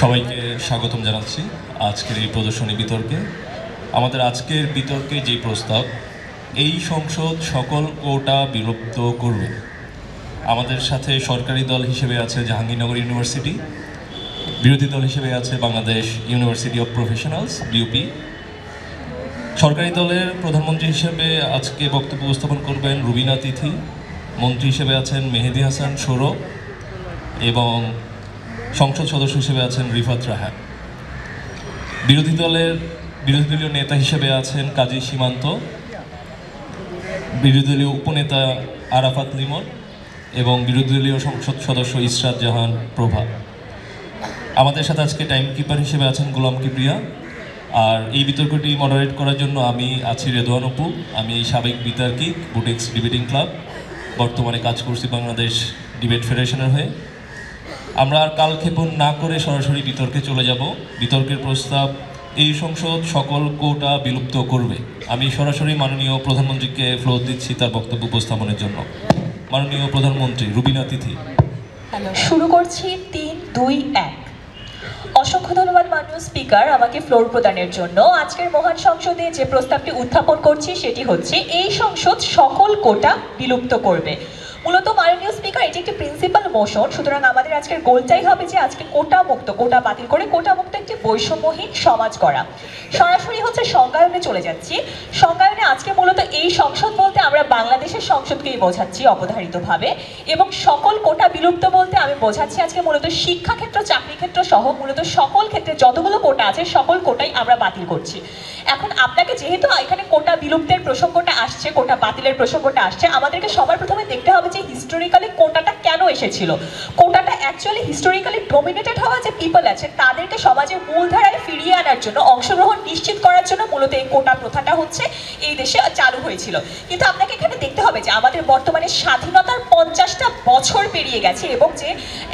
সবাইকে স্বাগতম জানাচ্ছি আজকের এই প্রদর্শনী বিতর্কে। আমাদের আজকের বিতর্কে যে প্রস্তাব, এই সংসদ সকল কোটা বিলুপ্ত করবে। আমাদের সাথে সরকারি দল হিসেবে আছে জাহাঙ্গীরনগর ইউনিভার্সিটি, বিরোধী দল হিসেবে আছে Bangladesh university of professionals BUP. সরকারি দলের প্রধানমন্ত্রী হিসেবে আজকে বক্তব্য উপস্থাপন করবেন রুবিনা তিথি, মন্ত্রী হিসেবে আছেন মেহেদি হাসান সৌরভ এবং সংসদ সদস্য হিসেবে আছেন রিফাত রাহান। বিরোধী দলীয় নেতা হিসেবে আছেন কাজী সীমান্ত, বিরোধী দলীয় উপনেতা আরাফাত লিমন এবং বিরোধী দলীয় সংসদ সদস্য ইসরাত জাহান প্রভা। আমাদের সাথে আজকে টাইম কিপার হিসেবে আছেন গোলাম কিবরিয়া। আর এই বিতর্কটি মডারেট করার জন্য আমি আছি রেদওয়ান অপু। আমি এই সাবেক বিতার্কিক বুটেক্স ডিবেটিং ক্লাব, বর্তমানে কাজ করছি বাংলাদেশ ডিবেট ফেডারেশনের হয়ে। আমরা আর কালক্ষেপণ না করে সরাসরি বিতর্কে চলে যাব। বিতর্কের প্রস্তাব, এই সংসদ সকল কোটা বিলুপ্ত করবে। আমি সরাসরি মাননীয় প্রধানমন্ত্রীকে ফ্লোর দিচ্ছি তার বক্তব্য উপস্থাপনের জন্য। মাননীয় প্রধানমন্ত্রী রুবিনা তিথি। শুরু করছি 3, 2, 1। অসংখ্য ধন্যবাদ মাননীয় স্পিকার আমাকে ফ্লোর প্রদানের জন্য। আজকের মহান সংসদে যে প্রস্তাবটি উত্থাপন করছি সেটি হচ্ছে এই সংসদ সকল কোটা বিলুপ্ত করবে। মূলত মাননীয় স্পিকার, এটি একটি প্রিন্সিপাল মোশন, সুতরাং আমাদের আজকের গোলটাই হবে যে আজকে কোটা বাতিল করে কোটা মুক্ত একটি বৈষম্যহীন সমাজ করা। সরাসরি হচ্ছে সংজ্ঞায়নে চলে যাচ্ছি। সংজ্ঞায়নে আজকে মূলত এই সংসদ বলতে আমরা বাংলাদেশের সংসদকেই বোঝাচ্ছি অবধারিতভাবে, এবং সকল কোটা বিলুপ্ত বলতে আমি বোঝাচ্ছি আজকে মূলত শিক্ষাক্ষেত্র, চাকরি ক্ষেত্র সহ মূলত সকল ক্ষেত্রে যতগুলো কোটা আছে সকল কোটাই আমরা বাতিল করছি। এখন আপনাকে যেহেতু এখানে কোটা বিলুপ্তের প্রসঙ্গটা আসছে, কোটা বাতিলের প্রসঙ্গটা আসছে, আমাদেরকে সবার প্রথমে দেখতে হবে যে হিস্টোরিক্যালি কোটাটা কেন এসেছিল। কোটাটা অ্যাকচুয়ালি হিস্টোরিক্যালি ডমিনেটেড হওয়া যে পিপল আছে তাদেরকে সমাজের মূলধারায় ফিরিয়ে আনার জন্য, অংশগ্রহণ নিশ্চিত করার জন্য মূলত এই কোটা প্রথাটা হচ্ছে এই দেশে চালু হয়েছিল। কিন্তু আপনাকে এখানে দেখতে হবে যে আমাদের বর্তমানে স্বাধীনতার 50টা বছর পেরিয়ে গেছে, এবং যে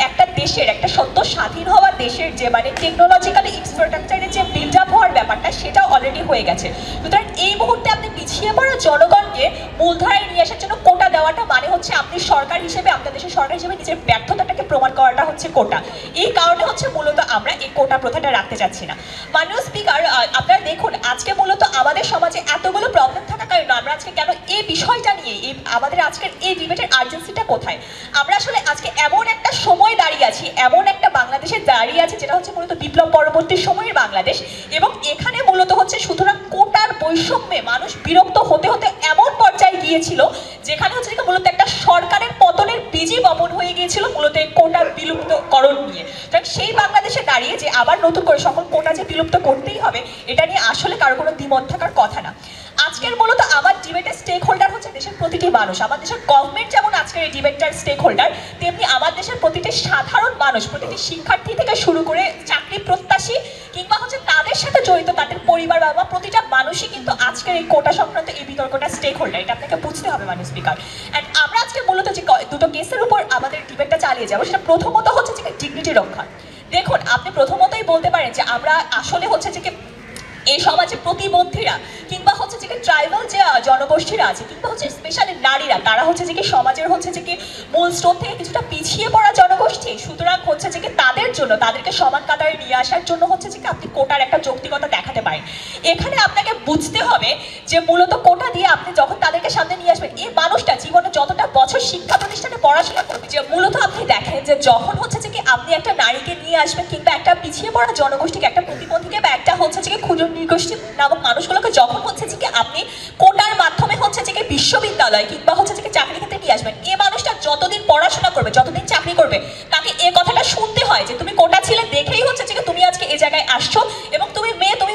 একটা দেশের, একটা সদ্য স্বাধীন হওয়া দেশের যে মানে টেকনোলজিক্যালি ইনফ্রাস্ট্রাকচারের যে বিল্ড আপ হওয়ার ব্যাপারটা সেটাও অলরেডি হয়ে গেছে। সুতরাং এই মুহূর্তে আপনি পিছিয়ে পড়া জনগণকে মূলধারায় নিয়ে আসার জন্য কোটা দেওয়াটা মানে হচ্ছে আপনি সরকার হিসেবে, আপনার দেশের সরকার হিসেবে নিজের ব্যর্থতাটাকে প্রমাণ করাটা হচ্ছে কোটা। এই কারণে হচ্ছে মূলত আমরা এই কোটা প্রথাটা রাখতে চাচ্ছি না। মাননীয় স্পিকার, আপনারা দেখুন আজকে মূলত আমাদের সমাজে এতগুলো প্রবলেম থাকা কারণে আমরা আজকে কেন এই বিষয়টা নিয়ে আমাদের আজকের এই ডিবেটের আর্জেন্সিটা কোথায়? আমরা আসলে আজকে এমন একটা সময় দাঁড়িয়ে আছি, এমন একটা বাংলাদেশে দাঁড়িয়ে আছে যেটা হচ্ছে মূলত বিপ্লব পরবর্তী সময়ের বাংলাদেশ, এবং এখানে মূলত হচ্ছে সুতরাং কোটার বৈষম্যে মানুষ বিরক্ত হতে হতে এমন পর্যায়ে গিয়েছিল যেখানে হচ্ছে মূলত একটা সরকারের পতনের বীজই বপন হয়ে গিয়েছিল মূলত এই কোটার বিলুপ্তকরণ নিয়ে। সেই বাংলাদেশে দাঁড়িয়ে যে আবার নতুন করে সকল কোটা যে বিলুপ্ত করতেই হবে, এটা নিয়ে আসলে কারো কোনো দ্বিমত থাকার কথা না। আজকের মূলত আমার ডিবেটের স্টেক হোল্ডার হচ্ছে দেশের প্রতিটি মানুষ। আমার দেশের গভর্নমেন্ট যেমন আজকের এই ডিবেটটার স্টেক হোল্ডার, তেমনি আমার দেশের প্রতিটি সাধারণ মানুষ, প্রতিটি শিক্ষার্থী থেকে শুরু করে চাকরি প্রত্যাশী কিংবা হচ্ছে তাদের সাথে জড়িত তাদের পরিবার বা প্রতিটা মানুষই কিন্তু আজকের এই কোটা সংক্রান্ত এই বিতর্কটা স্টেক হোল্ডার। এটা আপনাকে বুঝতে হবে মাননীয় স্পিকার। অ্যান্ড আমরা আজকে মূলত যে দুটো কেসের উপর আমাদের ডিবেটটা চালিয়ে যাবো, সেটা প্রথমত হচ্ছে যে ডিগনিটি রক্ষা। দেখুন, আপনি প্রথমতই বলতে পারেন যে আমরা আসলে হচ্ছে যে এই সমাজে প্রতিবন্ধীরা কিংবা হচ্ছে যে ট্রাইবাল যে জনগোষ্ঠীরা আছে কিংবা হচ্ছে স্পেশালি নারীরা, তারা হচ্ছে যে সমাজের হচ্ছে যে মূল স্রোত থেকে কিছুটা পিছিয়ে পড়া জনগোষ্ঠী। সুতরাং হচ্ছে যে তাদের জন্য, তাদেরকে সমান কাতারে নিয়ে আসার জন্য হচ্ছে যে আপনি কোটার একটা যৌক্তিকতা দেখাতে পারেন। এখানে আপনাকে বুঝতে হবে যে মূলত কোটা দিয়ে আপনি যখন তাদেরকে সামনে নিয়ে আসবেন, এই মানুষটা জীবনে যতটা বছর শিক্ষা প্রতিষ্ঠানে পড়াশোনা করবে, যে মূলত আপনি দেখেন যে যখন হচ্ছে যে আপনি একটা নারীকে নিয়ে আসবেন কিংবা একটা পিছিয়ে পড়া জনগোষ্ঠীকে, একটা প্রতিবন্ধীকে বা একটা হচ্ছে যে ক্ষুদ্র নৃগোষ্ঠী নামক মানুষগুলোকে যখন হচ্ছে যে আপনি কোটার মাধ্যমে হচ্ছে যে বিশ্ববিদ্যালয় কিংবা হচ্ছে যে চাকরি ক্ষেত্রে নিয়ে আসবেন, এই মানুষটা যতদিন পড়াশোনা করবে, যতদিন চাকরি করবে, তাকে এই কথাটা শুনতে হয় যে তুমি কোটা ছিলে দেখেই হচ্ছে যে তুমি আজকে এই জায়গায় আসছো, এবং তুমি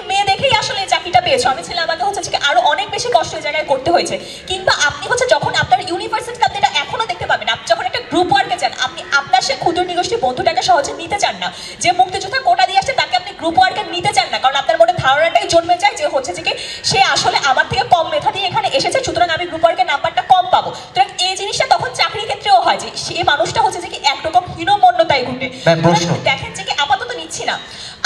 মেয়ে দেখেই আসলে এই চাকরিটা পেয়েছো। আমি ছেলে, আমাকে হচ্ছে যে আরো অনেক বেশি কষ্ট এই জায়গায় করতে হয়েছে। কিংবা আপনি হচ্ছে যখন আপনার ইউনিভার্সিটিতে আপনি এটা এখনো দেখতে পাবেন, আপনি যখন একটা গ্রুপ ওয়ার্কে যান, আপনি আপনার সে ক্ষুদ্র নৃগোষ্ঠী বন্ধুটাকে সহজে নিতে চান না। যে মুক্তিযোদ্ধা কোটা দিয়ে আসছে তাকে আপনি গ্রুপ ওয়ার্কে নিতে চান না, কারণ আপনার মনে ধারণাটাই জন্মে যায় যে হচ্ছে যে সে আসলে আমার থেকে কম মেধা দিয়ে এখানে এসেছে, সুতরাং আমি গ্রুপ ওয়ার্কের নাম্বারটা কম পাবো। সুতরাং এই জিনিসটা তখন চাকরি ক্ষেত্রেও হয় যে সেই মানুষটা হচ্ছে যে একরকম হীনমন্যতায় ঘটে। দেখেন যে আপাতত নিচ্ছি না,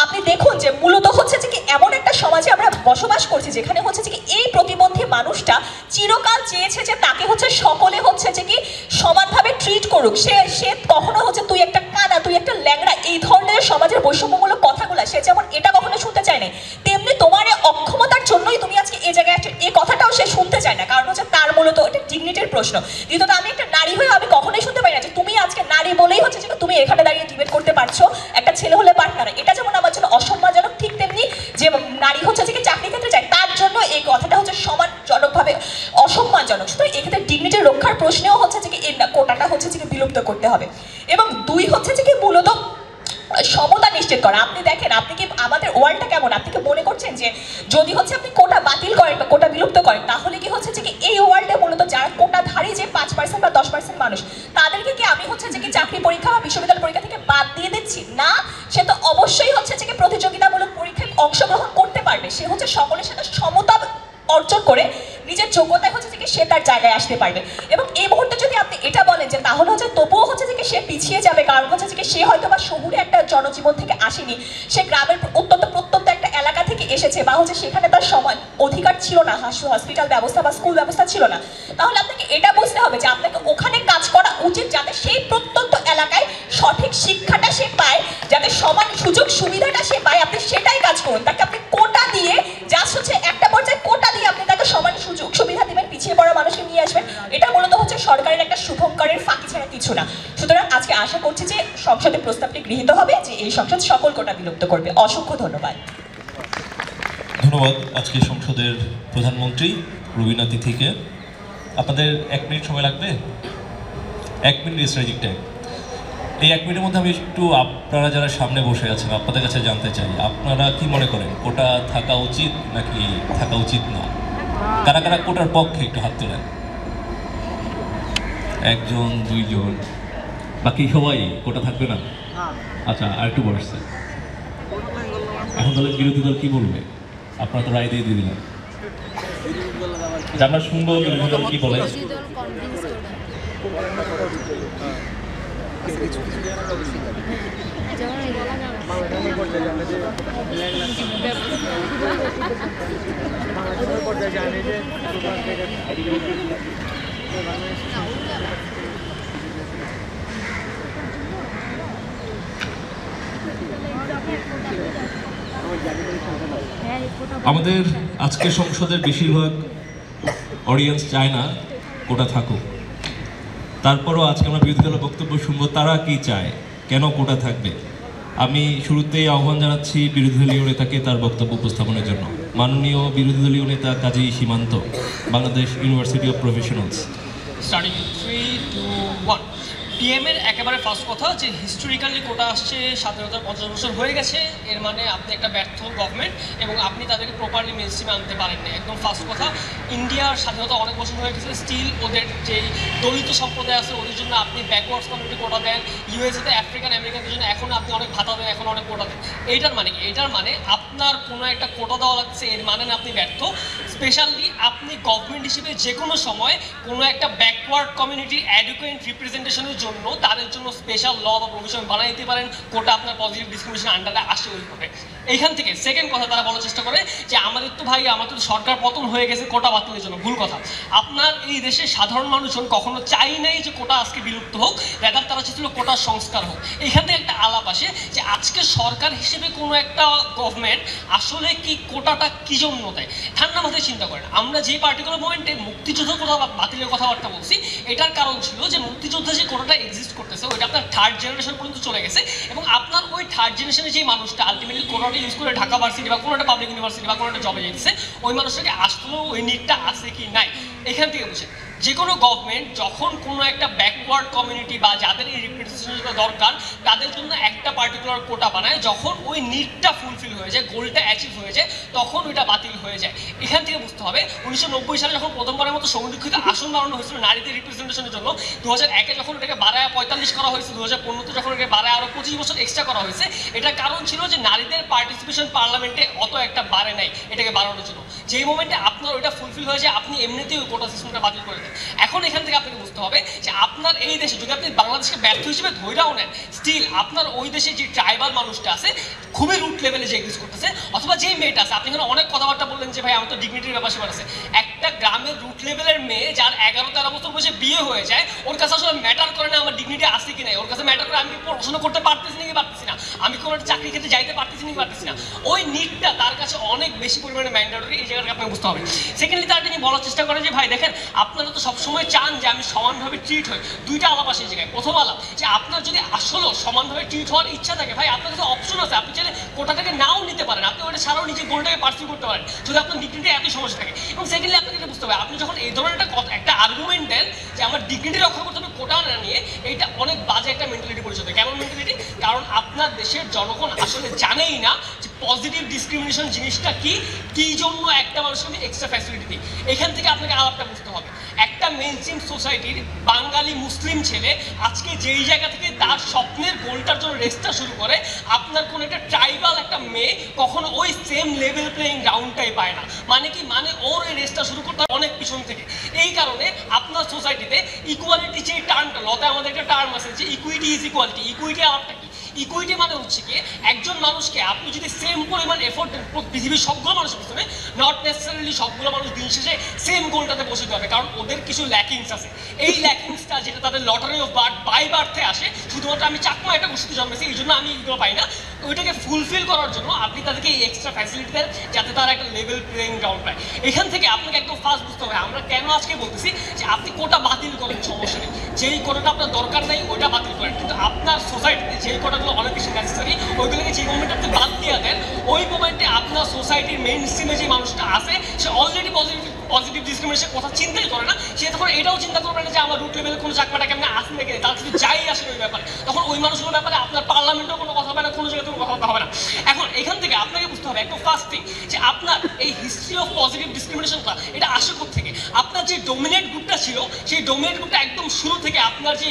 আপনি দেখুন যে মূলত হচ্ছে যে কি এমন একটা সমাজে আমরা বসবাস করছি যেখানে হচ্ছে যে কি এই প্রতিবন্ধী মানুষটা চিরকাল চেয়েছে যে তাকে হচ্ছে সকলে হচ্ছে যে কি সমানভাবে ট্রিট করুক, সে কখনো হচ্ছে তুই একটা কানা, তুই একটা ল্যাংড়া, এই ধরনের সমাজের বৈষম্যমূলক কথাগুলো সে যেমন এটা কখনো শুনতে চায় না, তেমনি তোমার এই অক্ষমতার জন্যই তুমি আজকে এই জায়গায় একটা এই কথাটাও সে শুনতে চায় না, কারণ হচ্ছে তার মূলত এটা ডিগনিটির প্রশ্ন। দ্বিতীয়ত আমি একটা নারী হয়ে আমি কখনোই শুনতে পাই না যে তুমি আজকে নারী বলেই হচ্ছে যে তুমি এখানে দাঁড়িয়ে ডিবেট করতে পারছো, একটা ছেলে হলে পারত না। এটা যেমন আমার জন্য অসম্মানজনক, ঠিক তেমনি যে নারী হচ্ছে যে চাকরি ক্ষেত্রে যায় তার জন্য এই কথাটা হচ্ছে সমানজনকভাবে অসম্মানজনক। সুতরাং এক্ষেত্রে ডিগনিটি রক্ষার প্রশ্নেও হচ্ছে যে এই কোটাটা হচ্ছে যে বিলুপ্ত করতে হবে। এবং দুই হচ্ছে যে মূলত সমতা নিশ্চিত করা। আপনি দেখেন, আপনি কি আমাদের ওয়ার্ল্ডটা কেমন, আপনি কি মনে করছেন যে যদি হচ্ছে আপনি কোটা বাতিল করেন বা কোটা বিলুপ্ত করেন তাহলে কি হচ্ছে যে এই ওয়ার্ল্ডে মূলত যারা কোটাধারী যে 5% বা 10% মানুষ তাদেরকে কি আমি হচ্ছে যে চাকরি পরীক্ষা বা বিশ্ববিদ্যালয় পরীক্ষা থেকে বাদ দিয়ে দিচ্ছি? না, সে তো অবশ্যই হচ্ছে যে প্রতিযোগিতামূলক পরীক্ষায় অংশগ্রহণ করতে পারবে, সে হচ্ছে সকলের সাথে সমতা অর্জন করে নিজের যোগ্যতায় হচ্ছে যে সে তার জায়গায় আসতে পারবে। এবং এই মুহূর্তে যদি আপনি এটা বলেন যে তাহলে হচ্ছে তবুও হচ্ছে যে সে পিছিয়ে যাবে, কারণ হচ্ছে যে সে হয়তো বা শহুরে একটা জনজীবন থেকে আসেনি, সে গ্রামের অত্যন্ত প্রত্যন্ত একটা এলাকা থেকে এসেছে, বা হচ্ছে সেখানে তার সমান অধিকার ছিল না, হসপিটাল ব্যবস্থা বা স্কুল ব্যবস্থা ছিল না, তাহলে আপনাকে এটা বুঝতে হবে যে আপনাকে ওখানে কাজ করা উচিত যাতে সেই প্রত্যন্ত এলাকায় সঠিক শিক্ষাটা সে পায়, যাতে সমান সুযোগ সুবিধাটা সে পায়, আপনি সেটাই কাজ করুন। তাকে আপনি কোটা দিয়ে জাস্ট হচ্ছে একটা পর্যায়ে কোটা দিয়ে আপনি তাকে সমান সুযোগ সুবিধা দিবেন, পিছিয়ে পড়া মানুষকে নিয়ে আসবেন, এটা মূলত হচ্ছে সরকারের একটা শুভঙ্করের ফাঁকি ছাড়া কিছু না। সুতরাং আজকে আশা করছি যে সংসদে প্রস্তাবটি গৃহীত হবে, যে এই সংসদ সকল কোটা বিলুপ্ত করবে। অসংখ্য ধন্যবাদ। ধন্যবাদ আজকে সংসদের প্রধানমন্ত্রী রুবিনা তিথিকে। আপনাদের 1 মিনিট সময় লাগবে, 1 মিনিট স্ট্র্যাটেজিক টাইম। এই 1 মিনিটের মধ্যে আমি একটু আপনারা যারা সামনে বসে আছেন আপনাদের কাছে জানতে চাই, আপনারা কি মনে করেন কোটা থাকা উচিত নাকি থাকা উচিত না? কারা কারা কোটার পক্ষে একটু হাত তোলেন? 1 জন 2 জন, বাকি সবাই কোটা থাকবে না? আচ্ছা, আর একটু বসছে। এখন তাহলে বিরোধী দল কি বলবে? আপনারা তো রায় দিয়ে দিলেন, আমরা শুনবো বিরোধী দল কি বলে। আমাদের আজকে সংসদের বেশিরভাগ অডিয়েন্স চায় না কোটা থাকুক, তারপরও আজকে আমরা বিরোধী দলের বক্তব্য শুনবো তারা কি চায়, কেন কোটা থাকবে। আমি শুরুতেই আহ্বান জানাচ্ছি বিরোধী দলীয় নেতাকে তার বক্তব্য উপস্থাপনের জন্য। মাননীয় বিরোধী দলীয় নেতা কাজী সীমান্ত, Bangladesh university of professionals. Starting 3, 2, 1। পিএমের একেবারে ফার্স্ট কথা যে হিস্টোরিক্যালি কোটা আসছে স্বাধীনতার 50 বছর হয়ে গেছে, এর মানে আপনি একটা ব্যর্থ গভর্নমেন্ট এবং আপনি তাদেরকে প্রপারলি মেনস্ট্রিমে আনতে পারেননি। একদম ফার্স্ট কথা। ইন্ডিয়ার স্বাধীনতা অনেক বছর হয়ে গেছে, স্টিল ওদের যে দলিত সম্প্রদায় আছে ওদের জন্য আপনি ব্যাকওয়ার্ডস কমিউনিটি কোটা দেন, ইউএসএতে আফ্রিকান আমেরিকানদের জন্য এখন আপনি অনেক ভাতা দেন, এখন অনেক কোটা দেন। এইটার মানে কি? এইটার মানে আপনার কোনো একটা কোটা দেওয়া লাগছে, এর মানে না আপনি ব্যর্থ। স্পেশালি আপনি গভর্নমেন্ট হিসেবে যে কোনো সময় কোনো একটা ব্যাকওয়ার্ড কমিউনিটির অ্যাডুকুয়েট রিপ্রেজেন্টেশনের জন্য তাদের জন্য স্পেশাল ল বা প্রভিশন বানিয়ে দিতে পারেন, কোটা আপনার পজিটিভ ডিসক্রিমিনেশন আন্ডারে আসে ওইভাবে। এইখান থেকে সেকেন্ড কথা তারা বলার চেষ্টা করে যে আমাদের তো ভাই আমাদের তো সরকার পতন হয়ে গেছে কোটা বাতিলের জন্য। ভুল কথা। আপনার এই দেশের সাধারণ মানুষজন কখনো চাই নাই যে কোটা আজকে বিলুপ্ত হোক, রেদার তারা চেয়েছিল কোটার সংস্কার হোক। এইখান থেকে একটা আলাপ আসে যে আজকে সরকার হিসেবে কোনো একটা গভর্নমেন্ট আসলে কি কোটাটা কি জন্য দেয়। ঠান্ডা মাথায় চিন্তা করেন, আমরা যে পার্টিকুলার পয়েন্টে মুক্তিযুদ্ধ কথা বাতিলের কথাবার্তা বলছি, এটার কারণ ছিল যে মুক্তিযোদ্ধা যে কোটাটা এক্সিস্ট করতেছে ওইটা আপনার থার্ড জেনারেশন পর্যন্ত চলে গেছে এবং আপনার ওই থার্ড জেনারেশনের যে মানুষটা আলটিমেটলি কোটাটা ইউজ করে ঢাকা ভার্সিটি বা কোনো একটা পাবলিক ইউনিভার্সিটি বা কোনো একটা জবে যেতেছে, ওই মানুষটাকে আসলেও ওই নিডটা আছে কি নাই। এখান থেকে বুঝে যে কোনো গভর্নমেন্ট যখন কোনো একটা ব্যাকওয়ার্ড কমিউনিটি বা যাদের এই রিপ্রেজেন্টেশনটা দরকার তাদের জন্য একটা পার্টিকুলার কোটা বানায়, যখন ওই নিডটা ফুলফিল হয়ে যায়, গোলটা অ্যাচিভ হয়ে যায়, তখন ওইটা বাতিল হয়ে যায়। এখান থেকে বুঝতে হবে 1990 সালে যখন প্রথমবারের মতো সংরক্ষিত আসন বাড়ানো হয়েছিল নারীদের রিপ্রেজেন্টেশনের জন্য, 2001-এ যখন এটাকে বাড়ায় 45 করা হয়েছে, 2015-তে যখন এটাকে বাড়ায় আরও 25 বছর এক্সট্রা করা হয়েছে, এটার কারণ ছিল যে নারীদের পার্টিসিপেশন পার্লামেন্টে অত একটা বাড়ে নাই এটাকে বাড়ানোর জন্য। যেই মোমেন্টে আপনার ওইটা ফুলফিল হয়ে যায় আপনি এমনিতেই ওই কোটা সিস্টেমটা বাতিল করে দেন। এখন এখান থেকে আপনাকে বুঝতে হবে যে আপনার এই দেশে যদি আপনি বাংলাদেশকে ব্যর্থ হিসেবে ধৈরাও নেন, স্টিল আপনার ওই দেশে যে ট্রাইবাল মানুষটা আছে খুবই রুট লেভেলে যে এক্সিস্ট করতেছে, অথবা যেই মেয়েটা আছে, আপনি এখানে অনেক কথাবার্তা বললেন যে ভাই আমার তো ডিগনিটির ব্যাপার সেবার আছে, একটা গ্রামের রুট লেভেলের মেয়ে যার 11-13 বছর বয়সে বিয়ে হয়ে যায়, ওর কাছে আসলে ম্যাটার করে না আমার ডিগনিটি আছে কি নাই, ওর কাছে ম্যাটার করে আমি পড়াশোনা করতে পারতেছি নাকি পারতেছি না, আমি কোনো একটা চাকরি ক্ষেত্রে যাইতে পারতেছি নাকি পারতেছি না। ওই নিডটা তার কাছে অনেক বেশি পরিমাণে ম্যান্ডেটরি, এই জায়গাটা আপনাকে বুঝতে হবে। সেকেন্ডলি তার তিনি বলার চেষ্টা করে যে ভাই দেখেন আপনারা তো সবসময় চান যে আমি সমানভাবে ট্রিট হই। দুইটা আলাপ আসে এই জায়গায়। প্রথম আলাপ যে আপনার যদি আসলেও সমানভাবে ট্রিট হওয়ার ইচ্ছা থাকে ভাই আপনার কাছে অপশন আছে, আপনি চাইলে কোটা থেকে নাও নিতে পারেন, আপনি ওটা ছাড়াও নিজের গোলটাকে পার্সিউ করতে পারেন যদি আপনার ডিগনিটি এতই সমস্যা থাকে। এবং সেকেন্ডলি আপনাকে এটা বুঝতে হবে, আপনি যখন এই ধরনের একটা আর্গুমেন্ট দেন যে আমার ডিগনিটি রক্ষা করতে হবে কোটা না নিয়ে, এইটা অনেক বাজে একটা মেন্টালিটি পরিচয়। কেমন মেন্টালিটি? কারণ আপনার দেশের জনগণ আসলে জানেই না যে পজিটিভ ডিসক্রিমিনেশন জিনিসটা কি, কি জন্য একটা মানুষকে আমি এক্সট্রা ফ্যাসিলিটি দিই। এখান থেকে আপনাকে আলাপটা বুঝতে হবে। একটা মেইনস্ট্রিম সোসাইটির বাঙালি মুসলিম ছেলে আজকে যেই জায়গা থেকে তার স্বপ্নের গোলটার জন্য রেসটা শুরু করে, আপনার কোনো একটা ট্রাইবাল একটা মেয়ে কখনো ওই সেম লেভেল প্লেইং গ্রাউন্ডটাই পায় না। মানে কি? মানে ওর এই রেসটা শুরু করতে অনেক পিছন থেকে। এই কারণে আপনার সোসাইটিতে ইকুয়ালিটি যে টার্মটা, লতায় আমাদের একটা টার্ম আছে যে ইকুইটি ইজ ইকুয়ালিটি। ইকুইটি আলাপটা কি? ইকুইটি মানে হচ্ছে কি একজন মানুষকে আপনি যদি সেম পরিমাণ এফোর্ট দেন পৃথিবীর সবগুলো মানুষের পিছনে, নট নেসেসারিলি সবগুলো মানুষ দিন শেষে সেম গোলটাতে বসে যাবে, কারণ ওদের কিছু ল্যাকিংস আছে। এই ল্যাকিংসটা যেটা তাদের লটারি অফ বার্থ বাই বার্থে আসে, শুধুমাত্র আমি চাকমা একটা গোষ্ঠীতে জন্মেছি এই জন্য আমি এগুলো পাই না, ওইটাকে ফুলফিল করার জন্য আপনি তাদেরকে এই এক্সট্রা ফ্যাসিলিটি দেন যাতে তারা একটা লেভেল প্লেইং গ্রাউন্ড পায়। এখান থেকে আপনাকে একদম ফার্স্ট বুঝতে হবে আমরা কেন আজকে বলতেছি যে আপনি কোটা বাতিল করেন, সমস্যা নেই, যেই কোটাটা আপনার দরকার নেই ওইটা বাতিল করেন, কিন্তু আপনার সোসাইটিতে যেই কোটাগুলো অনেক বেশি নেসেসারি ওইগুলোকে যে মোমেন্টে আপনি বাদ দিয়ে দেন, ওই মোমেন্টে আপনার সোসাইটির মেইন স্ট্রিমে যে মানুষটা আছে সে অলরেডি পজিটিভ ডিসক্রিমিনেশন কথা চিন্তাই করে না, সে তখন এটাও চিন্তা করবে না যে আমার রুট লেভেলে কোনো চাকমাটা কেমন আসে নাকি, তার কিছু যাই আসে ওই ব্যাপারে, তখন ওই মানুষগুলোর ব্যাপারে আপনার পার্লামেন্টেও কোনো কথা হবে না, কোনো জায়গায় কোনো কথা হবে না। এখন এখান থেকে আপনাকে বুঝতে হবে একদম ফার্স্ট থিং যে আপনার এই হিস্ট্রি অফ পজিটিভ ডিসক্রিমিনেশনটা এটা আসে থেকে আপনার যে ডোমিনেট গ্রুপটা ছিল সেই ডোমিনেট গ্রুপটা একদম শুরু থেকে আপনার যে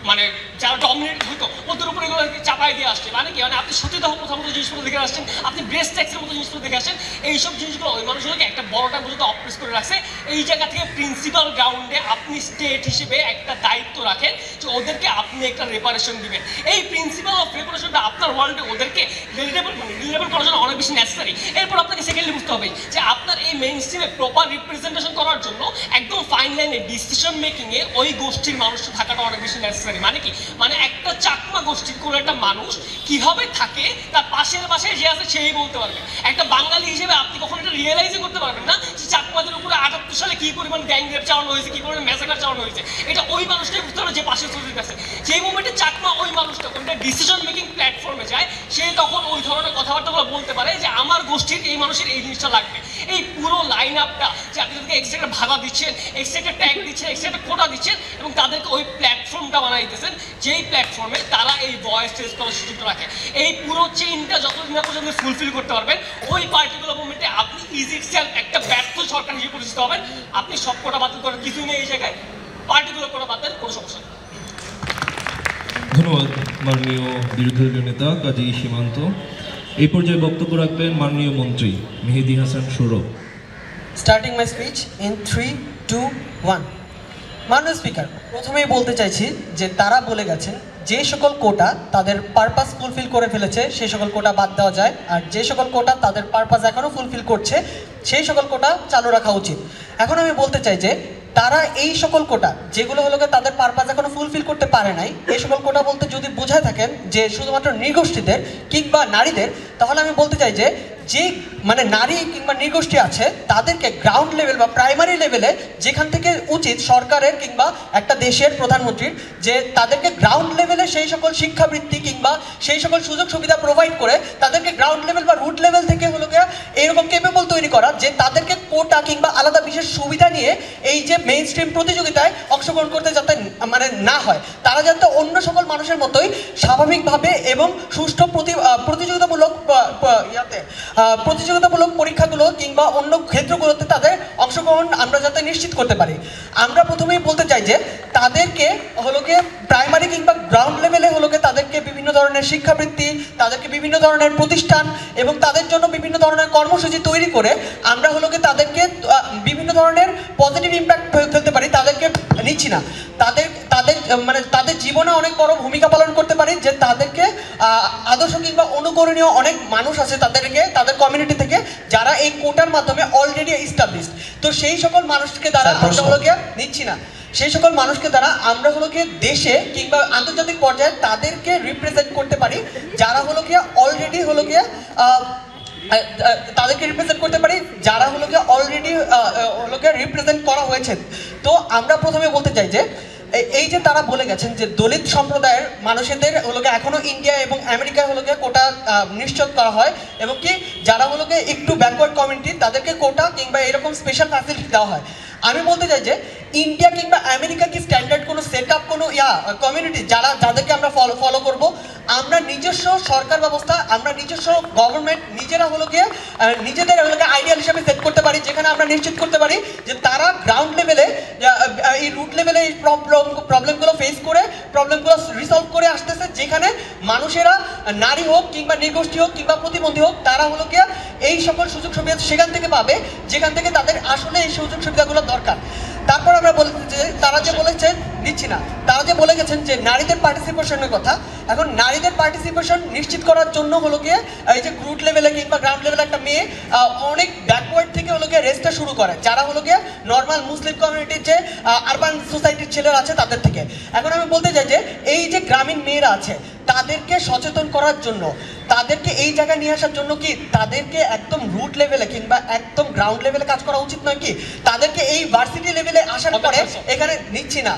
মানে যারা ডমিনেট হতো ওদের উপরে এগুলো চাপাই দিয়ে আসছে। মানে কি? মানে আপনি সতীদাহ প্রথম মতো জিনিসগুলো দেখে আসছেন, আপনি ব্রেস্ট ট্যাক্সের মতো জিনিসগুলো দেখে আসছেন, এইসব জিনিসগুলো ওই মানুষগুলোকে একটা বড়টা পর্যন্ত অপ্রেস করে রাখছে। এই জায়গা থেকে প্রিন্সিপাল গ্রাউন্ডে আপনি স্টেট হিসেবে একটা দায়িত্ব রাখেন যে ওদেরকে আপনি একটা রেপারেশন দিবেন। এই প্রিন্সিপাল অফ রেপারেশনটা আপনার ওয়ার্ল্ডে ওদেরকে রিলেবল করার জন্য অনেক বেশি নেসেসারি। এরপর আপনাকে সেকেন্ডলি বুঝতে হবে যে আপনার এই মেইন স্ট্রিমে প্রপার রিপ্রেজেন্টেশন করার জন্য একদম ফাইন লাইনে ডিসিশন মেকিংয়ে ওই গোষ্ঠীর মানুষটা থাকাটা অনেক বেশি নেসেসারি। মানে কি? মানে একটা চাকমা গোষ্ঠীর কোনো একটা মানুষ কিভাবে থাকে তার পাশের পাশে যে আছে সেই বলতে পারবে। একটা বাঙালি হিসেবে আপনি কখনো এটা রিয়েলাইজই করতে পারবেন না যে চাকমাদের উপরে 78 সালে কি পরিমাণ গ্যাং রেপ চালানো হয়েছে, কি পরিমাণ ম্যাসাকার চালানো হয়েছে, এটা ওই মানুষটাই বুঝতে পারবে যে পাশের সোসাইটির কাছে। যেই মোমেন্টে চাকমা ওই মানুষটা কোনটা ডিসিশন মেকিং প্ল্যাটফর্মে যায়, সে তখন ওই ধরনের কথাবার্তাগুলো বলতে পারে যে আমার গোষ্ঠীর এই মানুষের এই জিনিসটা লাগবে। এই পুরো লাইন আপটা যে আপনি তাদেরকে এক্সট্রা ভাড়া দিচ্ছেন, এক্সট্রা ট্যাগ দিচ্ছেন, এক্সট্রা কোটা দিচ্ছেন এবং তাদেরকে ওই প্ল্যাটফর্মটা বানাই দিতেছেন যেই প্ল্যাটফর্মে তারা এই ভয়েস টেস্ট করার সুযোগ রাখে। এই পুরো চেইনটা যতদিন না পর্যন্ত ফুলফিল করতে পারবেন, ওই পার্টিকুলার মুভমেন্টে আপনি ইজি সেলফ একটা ব্যর্থ সরকার হিসেবে পরিচিত হবেন। আপনি সব কোটা বাতিল করার কিছুই নেই এই জায়গায়, পার্টিকুলার কোটা বাতিল কোনো সমস্যা নেই। ধন্যবাদ মাননীয় বিরোধী দলীয় নেতা কাজী সীমান্ত। এই পর্যায়ে বক্তব্য রাখবেন মাননীয় মন্ত্রী Mehedi Hasan Sourav. Starting my speech in 3, 2, 1। মাননীয় স্পিকার, প্রথমেই বলতে চাইছি যে তারা বলে গেছেন যে সকল কোটা তাদের পারপাস ফুলফিল করে ফেলেছে সেই সকল কোটা বাদ দেওয়া যায়, আর যে সকল কোটা তাদের পারপাস এখনও ফুলফিল করছে সেই সকল কোটা চালু রাখা উচিত। এখন আমি বলতে চাই যে তারা এই সকল কোটা যেগুলো হলো তাদের পারপাস এখনো ফুলফিল করতে পারে নাই, এই সকল কোটা বলতে যদি বুঝায় থাকেন যে শুধুমাত্র নৃগোষ্ঠীদের কিংবা নারীদের, তাহলে আমি বলতে চাই যে যে মানে নারী কিংবা নৃগোষ্ঠী আছে তাদেরকে গ্রাউন্ড লেভেল বা প্রাইমারি লেভেলে যেখান থেকে উচিত সরকারের কিংবা একটা দেশের প্রধানমন্ত্রীর যে তাদেরকে গ্রাউন্ড লেভেলে সেই সকল শিক্ষাবৃত্তি কিংবা সেই সকল সুযোগ সুবিধা প্রোভাইড করে তাদেরকে গ্রাউন্ড লেভেল বা রুট লেভেল থেকে হলো এরকম কেপেবল তৈরি করা যে তাদেরকে কোটা কিংবা আলাদা বিশেষ সুবিধা নিয়ে এই যে মেইন স্ট্রিম প্রতিযোগিতায় অংশগ্রহণ করতে যাতে মানে না হয়, তারা যাতে অন্য সকল মানুষের মতোই স্বাভাবিকভাবে এবং সুষ্ঠু প্রতিযোগিতামূলক প্রতিযোগিতামূলক পরীক্ষাগুলো কিংবা অন্য ক্ষেত্রগুলোতে তাদের অংশগ্রহণ আমরা যাতে নিশ্চিত করতে পারি। আমরা প্রথমেই বলতে চাই যে তাদেরকে হলো গিয়ে প্রাইমারি কিংবা গ্রাউন্ড লেভেলে হলো গিয়ে তাদেরকে বিভিন্ন ধরনের শিক্ষাবৃত্তি, তাদেরকে বিভিন্ন ধরনের প্রতিষ্ঠান এবং তাদের জন্য বিভিন্ন ধরনের কর্মসূচি তৈরি করে আমরা হলো গিয়ে তাদেরকে বিভিন্ন ধরনের পজিটিভ ইম্প্যাক্ট ফেলতে পারি। তাদেরকে নিচ্ছি না, তাদের জীবনে অনেক বড় ভূমিকা পালন করতে পারি, যে তাদেরকে আদর্শ কিংবা অনুকরণীয় অনেক মানুষ আছে তাদের কমিউনিটি থেকে যারা এই কোটার মাধ্যমে অলরেডি এস্টাবলিশড। তো সেই সকল মানুষকে দ্বারা আমরা হলো গিয়ে নিচ্ছি না, সেই সকল মানুষকে দ্বারা আমরা হলো গিয়ে দেশে কিংবা আন্তর্জাতিক পর্যায়ে তাদেরকে রিপ্রেজেন্ট করতে পারি, যারা হলো গিয়ে অলরেডি হলো গিয়ে তাদেরকে রিপ্রেজেন্ট করতে পারি যারা হলো গিয়ে অলরেডি হলো গিয়ে রিপ্রেজেন্ট করা হয়েছে। তো আমরা প্রথমে বলতে চাই যে এই যে তারা বলে গেছেন যে দলিত সম্প্রদায়ের মানুষদের হলো গিয়ে এখনো ইন্ডিয়া এবং আমেরিকায় হলো গিয়ে কোটা নিশ্চিত করা হয়, এবং কি যারা হলো গিয়ে একটু ব্যাকওয়ার্ড কমিউনিটি তাদেরকে কোটা কিংবা এরকম স্পেশাল ফ্যাসিলিটি দেওয়া হয়। আমি বলতে চাই যে ইন্ডিয়া কিংবা আমেরিকা কি স্ট্যান্ডার্ড কোনো সেট আপ কোনো কমিউনিটি যাদেরকে আমরা ফলো করব? আমরা নিজস্ব সরকার ব্যবস্থা, আমরা নিজস্ব গভর্নমেন্ট নিজেরা হলো গিয়ে নিজেদের হলো গিয়ে আইডিয়াল হিসাবে সেট করতে পারি, যেখানে আমরা নিশ্চিত করতে পারি যে তারা গ্রাউন্ড লেভেলে এই রুট লেভেলে এই প্রবলেমগুলো ফেস করে প্রবলেমগুলো রিসলভ করে আসতেছে, যেখানে মানুষেরা নারী হোক কিংবা নৃগোষ্ঠী হোক কিংবা প্রতিবন্ধী হোক তারা হলো গিয়ে এই সকল সুযোগ সুবিধা সেখান থেকে পাবে যেখান থেকে তাদের আসলে এই সুযোগ সুবিধাগুলো দরকার। তারপর আমরা বলতে যে তারা যে বলেছেন নিচ্ছি না, তারা যে বলে গেছেন যে নারীদের পার্টিসিপেশনের কথা। এখন নারীদের পার্টিসিপেশন নিশ্চিত করার জন্য হলো গিয়ে এই যে রুট লেভেলে কিংবা গ্রাউন্ড লেভেলে একটা মেয়ে অনেক ব্যাকওয়ার্ড থেকে হলো গিয়ে রেসটা শুরু করে, যারা হলো গিয়ে নর্মাল মুসলিম কমিউনিটির যে আরবান সোসাইটির ছেলেরা আছে তাদের থেকে। এখন আমি বলতে চাই যে এই যে গ্রামীণ মেয়েরা আছে তাদেরকে সচেতন করার জন্য, তাদেরকে এই জায়গায় নিয়ে আসার জন্য কি তাদেরকে একদম রুট লেভেলে কিংবা একদম গ্রাউন্ড লেভেলে কাজ করা উচিত নয় কি? তাদেরকে এই ভার্সিটি লেভেলে আসার পরে এখানে নিচ্ছি না,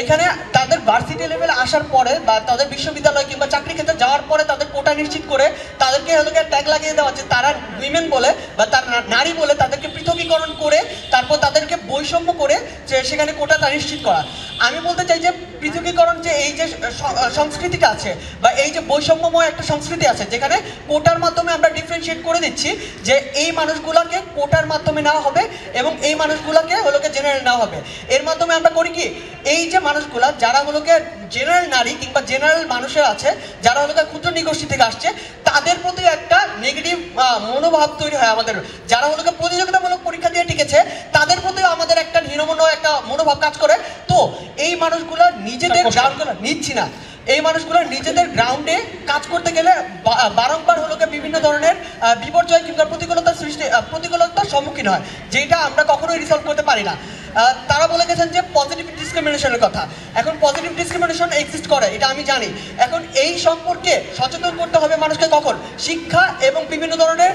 এখানে তাদের ভার্সিটি লেভেলে আসার পরে বা তাদের বিশ্ববিদ্যালয় কিংবা চাকরি ক্ষেত্রে যাওয়ার পরে তাদের কোটা নিশ্চিত করে তাদেরকে হলো ট্যাগ লাগিয়ে দেওয়া হচ্ছে তারা উইমেন বলে বা তার নারী বলে, তাদেরকে পৃথকীকরণ করে তারপর তাদেরকে বৈষম্য করে যে সেখানে কোটাটা নিশ্চিত করা। আমি বলতে চাই যে পৃথকীকরণ যে এই যে সংস্কৃতিটা আছে বা এই যে বৈষম্যময় একটা সংস্কৃতি আছে যেখানে কোটার মাধ্যমে আমরা ডিফারেন্সিয়েট করে দিচ্ছি যে এই মানুষগুলোকে কোটার মাধ্যমে নেওয়া হবে এবং এই মানুষগুলোকে হলো জেনারেল নেওয়া হবে। এর মাধ্যমে আমরা করি কি এই যে মানুষগুলা যারা হলো জেনারেল নারী কিংবা জেনারেল মানুষের আছে যারা হলো ক্ষুদ্র নৃগোষ্ঠী থেকে আসছে তাদের প্রতি একটা নেগেটিভ মনোভাব তৈরি হয় আমাদের, যারা হলো প্রতিযোগিতামূলক পরীক্ষা দিয়ে টিকেছে তাদের প্রতি আমাদের একটা হীনমন্য একটা মনোভাব কাজ করে। তো এই মানুষগুলো নিজেদের গ্রাউন্ডগুলো নিচ্ছি না, এই মানুষগুলো নিজেদের গ্রাউন্ডে কাজ করতে গেলে বারংবার হলো বিভিন্ন ধরনের বিপর্যয় কিংবা প্রতিকূলতার সম্মুখীন হয়, যেটা আমরা কখনোই রিসলভ করতে পারি না। তারা বলে গেছেন যে পজিটিভ ডিসক্রিমিনেশনের কথা। এখন পজিটিভ ডিসক্রিমিনেশন এক্সিস্ট করে এটা আমি জানি। এখন এই সম্পর্কে সচেতন করতে হবে মানুষকে কখন? শিক্ষা এবং বিভিন্ন ধরনের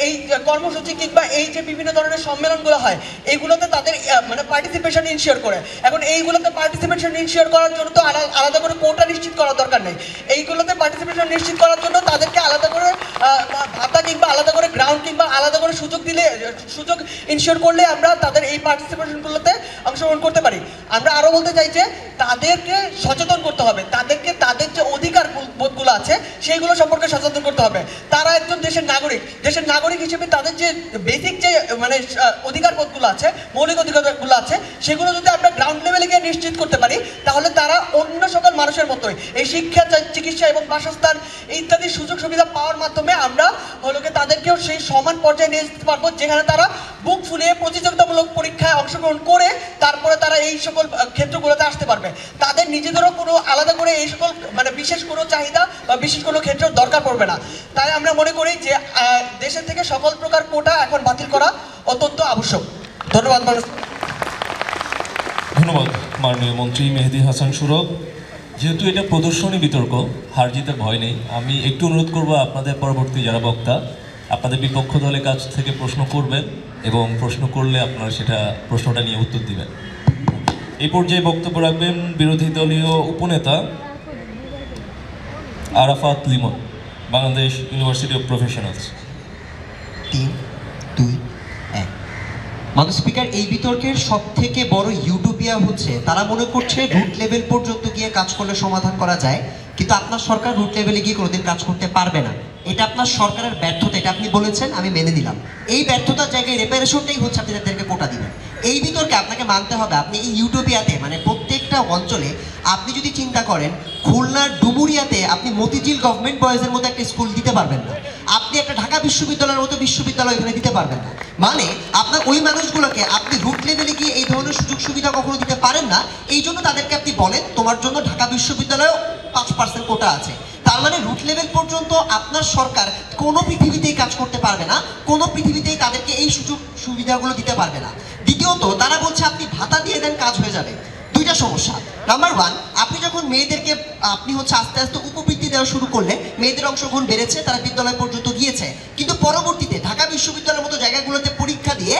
এই কর্মসূচি কিংবা এই যে বিভিন্ন ধরনের সম্মেলনগুলো হয় এইগুলোতে তাদের মানে পার্টিসিপেশন ইনশিওর করে। এখন এইগুলোতে পার্টিসিপেশন ইনশিওর করার জন্য তো আলাদা করে কোটা নিশ্চিত করার দরকার নেই। এইগুলোতে পার্টিসিপেশন নিশ্চিত করার জন্য তাদেরকে আলাদা করে ভাতা কিংবা আলাদা করে গ্রাউন্ড কিংবা আলাদা করে সুযোগ ইনশিওর করলে আমরা তাদের এই পার্টিসিপেশনগুলোতে অংশগ্রহণ করতে পারি। আমরা আরও বলতে চাই যে তাদেরকে সচেতন করতে হবে, তাদেরকে তাদের যে অধিকার বোধগুলো আছে সেইগুলো সম্পর্কে সচেতন করতে হবে। তারা একজন দেশের নাগরিক হিসেবে তাদের যে বেসিক যে মানে অধিকার বোধগুলো আছে, মৌলিক অধিকারগুলো আছে, সেগুলো যদি আমরা গ্রাউন্ড লেভেলে গিয়ে নিশ্চিত করতে পারি তাহলে তারা অন্য সকল মানুষের মতোই এই শিক্ষা, চিকিৎসা এবং বাসস্থান ইত্যাদি সুযোগ সুবিধা পাওয়ার মাধ্যমে আমরা তাদেরকেও সেই সমান পর্যায়ে নিয়ে যেতে পারবো, যেখানে তারা বুক ফুলিয়ে প্রতিযোগিতামূলক পরীক্ষায় অংশগ্রহণ করে তারপরে তারা এই সকল ক্ষেত্রগুলোতে আসতে পারবে। তাদের নিজেদেরও কোনো আলাদা করে এই সকল মানে বিশেষ কোনো চাহিদা বা বিশেষ কোনো ক্ষেত্র দরকার পড়বে না। তাই আমরা মনে করি যে দেশের থেকে সকল প্রকার কোটা এখন বাতিল করা অত্যন্ত আবশ্যক। ধন্যবাদ। ধন্যবাদ মাননীয় মন্ত্রী মেহেদী হাসান সুরভ। যেহেতু এটা প্রদর্শনী বিতর্ক, হার জিতে ভয় নেই, আমি একটু অনুরোধ করব আপনাদের পরবর্তী যারা বক্তা আপনাদের বিপক্ষ দলের কাছ থেকে প্রশ্ন করবেন এবং প্রশ্ন করলে আপনারা প্রশ্নটা নিয়ে উত্তর দিবেন। এই পর্যায়ে বক্তব্য রাখবেন বিরোধী দলীয় উপনেতা Arafat Limon, Bangladesh university of professionals. 3, 2, 1। মাননীয় স্পিকার, এই বিতর্কের সব থেকে বড় ইউটোপিয়া হচ্ছে তারা মনে করছে রুট লেভেল পর্যন্ত গিয়ে কাজ করলে সমাধান করা যায়, কিন্তু আপনার সরকার রুট লেভেলে গিয়ে কোনোদিন কাজ করতে পারবে না। এটা আপনার সরকারের ব্যর্থতা, এটা আপনি বলেছেন, আমি মেনে নিলাম। এই ব্যর্থতার জায়গায় রেপারেশনটাই হচ্ছে আপনি তাদেরকে কোটা দিবেন। এই বিতর্কে আপনাকে মানতে হবে, আপনি এই ইউটোপিয়াতে মানে প্রত্যেকটা অঞ্চলে আপনি যদি চিন্তা করেন, খুলনার ডুমুরিয়াতে আপনি মতিঝিল গভর্নমেন্ট বয়েজের মতো একটা স্কুল দিতে পারবেন না, আপনি একটা ঢাকা বিশ্ববিদ্যালয়ের মতো বিশ্ববিদ্যালয় এখানে দিতে পারবেন না। মানে আপনার ওই মানুষগুলোকে আপনি রুট লেভেলে গিয়ে এই ধরনের সুযোগ সুবিধা কখনো দিতে পারেন না। এই জন্য তাদেরকে আপনি বলেন তোমার জন্য ঢাকা বিশ্ববিদ্যালয়েও 5% কোটা আছে। তার মানে রুট লেভেল পর্যন্ত আপনার সরকার কোনো পৃথিবীতেই কাজ করতে পারবে না, কোনো পৃথিবীতেই তাদেরকে এই সুযোগ সুবিধাগুলো দিতে পারবে না। দ্বিতীয়ত, তারা বলছে আপনি ভাতা দিয়ে দেন কাজ হয়ে যাবে। দুইটা সমস্যা। নাম্বার ওয়ান, আপনি যখন মেয়েদেরকে আপনি হচ্ছে আস্তে আস্তে উপবৃত্তি দেওয়া শুরু করলে মেয়েদের অংশগ্রহণ বেড়েছে, তারা বিদ্যালয় পর্যন্ত গিয়েছে, কিন্তু পরবর্তীতে ঢাকা বিশ্ববিদ্যালয়ের মতো জায়গাগুলোতে পরীক্ষা দিয়ে